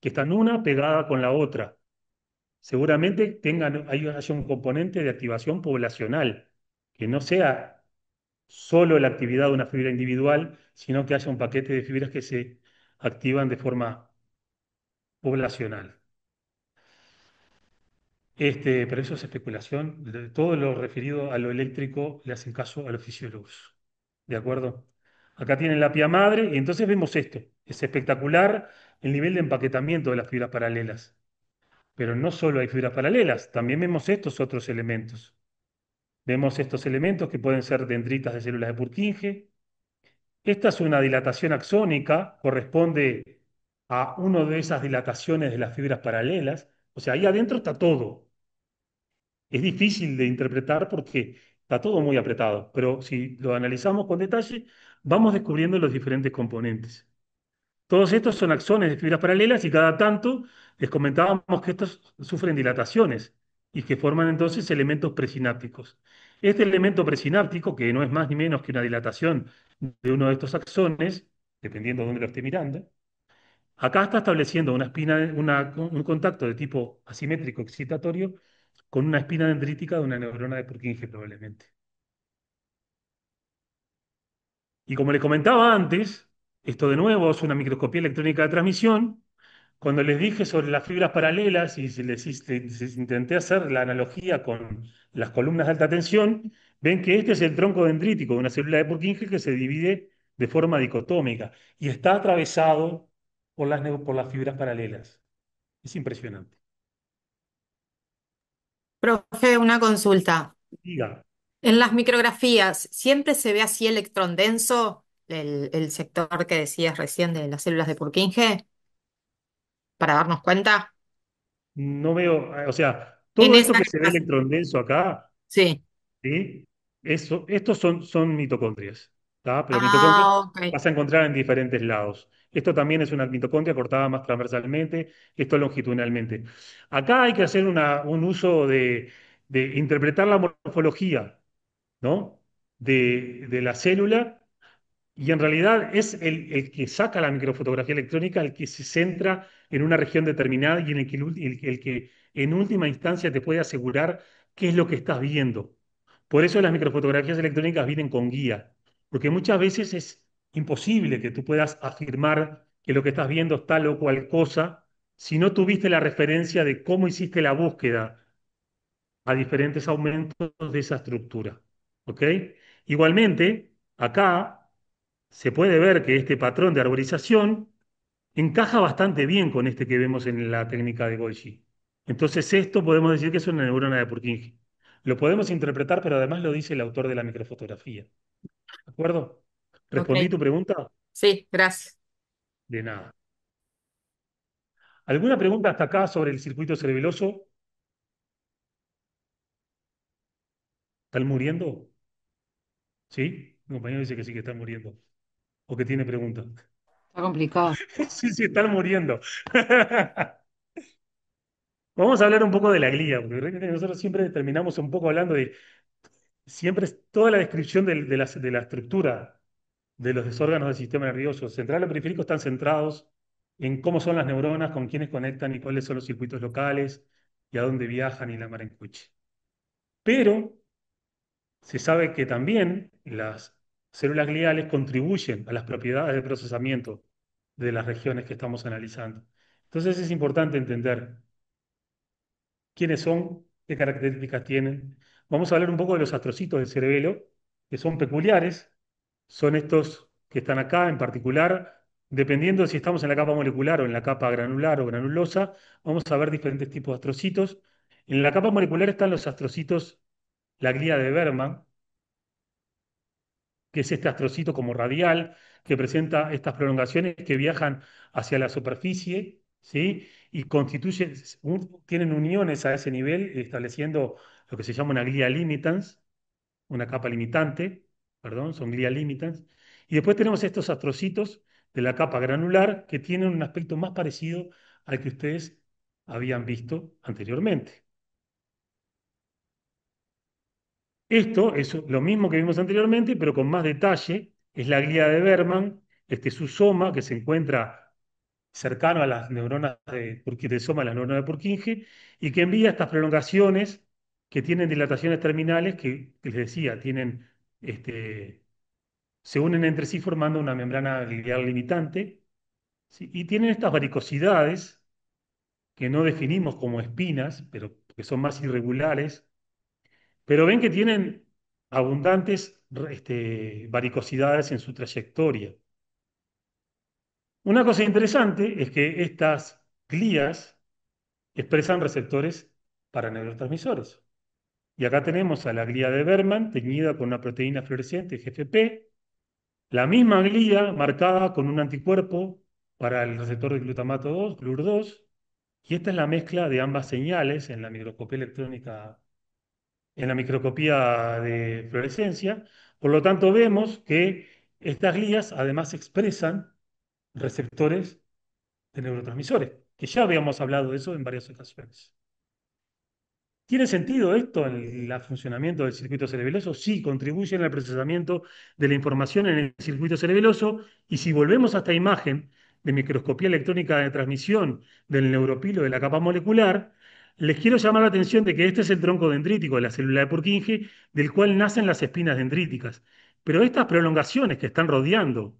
que están una pegada con la otra. Seguramente haya un componente de activación poblacional, que no sea solo la actividad de una fibra individual, sino que haya un paquete de fibras que se activan de forma poblacional. Pero eso es especulación. Todo lo referido a lo eléctrico le hacen caso a los fisiólogos. ¿De acuerdo? Acá tienen la pía madre y entonces vemos esto. Es espectacular el nivel de empaquetamiento de las fibras paralelas. Pero no solo hay fibras paralelas, también vemos estos otros elementos. Vemos estos elementos que pueden ser dendritas de células de Purkinje. Esta es una dilatación axónica, corresponde a una de esas dilataciones de las fibras paralelas. O sea, ahí adentro está todo. Es difícil de interpretar porque está todo muy apretado, pero si lo analizamos con detalle, vamos descubriendo los diferentes componentes. Todos estos son axones de fibras paralelas y cada tanto les comentábamos que estos sufren dilataciones y que forman entonces elementos presinápticos. Este elemento presináptico, que no es más ni menos que una dilatación de uno de estos axones, dependiendo de dónde lo esté mirando, acá está estableciendo una espina, un contacto de tipo asimétrico excitatorio con una espina dendrítica de una neurona de Purkinje probablemente. Y como le comentaba antes, esto de nuevo es una microscopía electrónica de transmisión. Cuando les dije sobre las fibras paralelas y les intenté hacer la analogía con las columnas de alta tensión, ven que este es el tronco dendrítico de una célula de Purkinje que se divide de forma dicotómica y está atravesado por las fibras paralelas. Es impresionante. Profe, una consulta. Diga, En las micrografías, ¿siempre se ve así electrón denso, el sector que decías recién de las células de Purkinje, para darnos cuenta? no veo, o sea, En todo esto esa que que se ve estás- electrondenso acá, Sí. ¿sí? Estos son mitocondrias, ¿tá? Pero mitocondrias Ah, ok. vas a encontrar en diferentes lados. Esto también es una mitocondria cortada más transversalmente, esto longitudinalmente. Acá hay que hacer un uso de interpretar la morfología, ¿no? De la célula y en realidad es el que saca la microfotografía electrónica el que se centra en una región determinada y en el que en última instancia te puede asegurar qué es lo que estás viendo. Por eso las microfotografías electrónicas vienen con guía, porque muchas veces es imposible que tú puedas afirmar que lo que estás viendo es tal o cual cosa si no tuviste la referencia de cómo hiciste la búsqueda a diferentes aumentos de esa estructura. ¿Ok? Igualmente, acá se puede ver que este patrón de arborización encaja bastante bien con este que vemos en la técnica de Golgi. Entonces, esto podemos decir que es una neurona de Purkinje. Lo podemos interpretar, pero además lo dice el autor de la microfotografía. ¿De acuerdo? Ok. ¿Respondí tu pregunta? Sí, gracias. De nada. ¿Alguna pregunta hasta acá sobre el circuito cerebeloso? ¿Están muriendo? ¿Sí? Mi compañero dice que sí, que están muriendo. ¿O que tiene preguntas? Está complicado. Sí, sí, están muriendo. Vamos a hablar un poco de la glía, porque realmente nosotros siempre terminamos un poco hablando de, siempre es toda la descripción de la estructura de los órganos del sistema nervioso central o periférico están centrados en cómo son las neuronas, con quiénes conectan y cuáles son los circuitos locales y a dónde viajan y la mar en coche. Pero se sabe que también las células gliales contribuyen a las propiedades de procesamiento de las regiones que estamos analizando. Entonces es importante entender quiénes son, qué características tienen. Vamos a hablar un poco de los astrocitos del cerebelo, que son peculiares. Son estos que están acá en particular. Dependiendo de si estamos en la capa molecular o en la capa granular o granulosa, vamos a ver diferentes tipos de astrocitos. En la capa molecular están los astrocitos, la glía de Berman, que es este astrocito como radial, que presenta estas prolongaciones que viajan hacia la superficie, ¿sí? Y constituyen, tienen uniones a ese nivel, estableciendo lo que se llama una glía limitans, una capa limitante, perdón, son glía limitans. Y después tenemos estos astrocitos de la capa granular que tienen un aspecto más parecido al que ustedes habían visto anteriormente. Esto es lo mismo que vimos anteriormente, pero con más detalle. Es la glía de Berman, este susoma que se encuentra cercano a las neuronas de soma, las neuronas de Purkinje, y que envía estas prolongaciones que tienen dilataciones terminales que les decía, se unen entre sí formando una membrana glial limitante, ¿sí? Y tienen estas varicosidades que no definimos como espinas, pero que son más irregulares, pero ven que tienen abundantes varicosidades en su trayectoria. Una cosa interesante es que estas glías expresan receptores para neurotransmisores. Y acá tenemos a la glía de Berman teñida con una proteína fluorescente, GFP, la misma glía marcada con un anticuerpo para el receptor de glutamato 2, GLUR2, y esta es la mezcla de ambas señales en la microscopía electrónica, en la microscopía de fluorescencia. Por lo tanto, vemos que estas glías además expresan receptores de neurotransmisores, que ya habíamos hablado de eso en varias ocasiones. ¿Tiene sentido esto en el funcionamiento del circuito cerebeloso? Sí, contribuyen al procesamiento de la información en el circuito cerebeloso. Y si volvemos a esta imagen de microscopía electrónica de transmisión del neuropilo de la capa molecular, les quiero llamar la atención de que este es el tronco dendrítico de la célula de Purkinje, del cual nacen las espinas dendríticas. Pero estas prolongaciones que están rodeando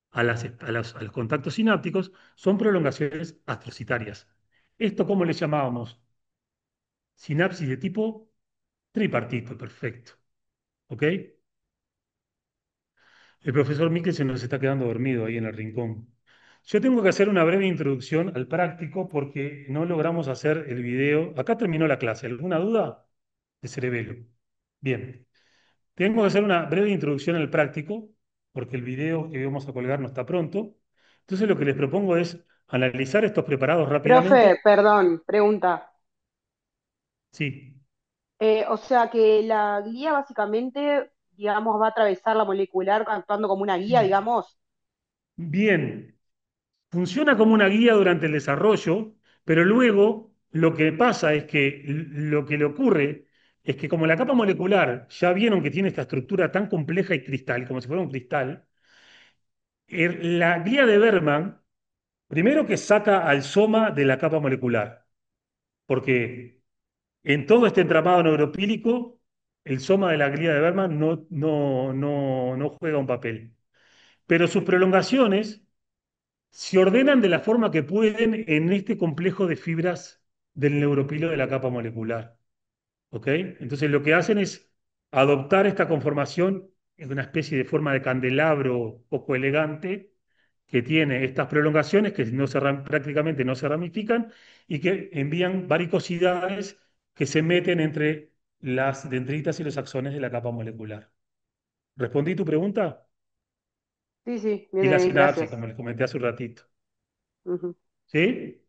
a los contactos sinápticos son prolongaciones astrocitarias. ¿Esto cómo le llamábamos? Sinapsis de tipo tripartito, perfecto. ¿Ok? El profesor Miquel se nos está quedando dormido ahí en el rincón. Yo tengo que hacer una breve introducción al práctico porque no logramos hacer el video. Acá terminó la clase. ¿Alguna duda? De cerebelo. Bien. Tengo que hacer una breve introducción al práctico porque el video que vamos a colgar no está pronto. Entonces lo que les propongo es analizar estos preparados rápidamente. Profe, perdón, pregunta. Sí. O sea que la guía básicamente, digamos, va a atravesar la molecular actuando como una guía, digamos. Bien. Funciona como una guía durante el desarrollo, pero luego lo que pasa es que lo que le ocurre es que como la capa molecular ya vieron que tiene esta estructura tan compleja y cristal, como si fuera un cristal, la guía de Berman, primero que saca al soma de la capa molecular, porque en todo este entramado neuropílico, el soma de la glía de Berman no juega un papel. Pero sus prolongaciones se ordenan de la forma que pueden en este complejo de fibras del neuropilo de la capa molecular. ¿Ok? Entonces lo que hacen es adoptar esta conformación en una especie de forma de candelabro poco elegante que tiene estas prolongaciones que prácticamente no se ramifican y que envían varicosidades que se meten entre las dendritas y los axones de la capa molecular. ¿Respondí tu pregunta? Sí, sí, Y bien la ahí, sinapsis, gracias. como les comenté hace un ratito. Ujú. ¿Sí?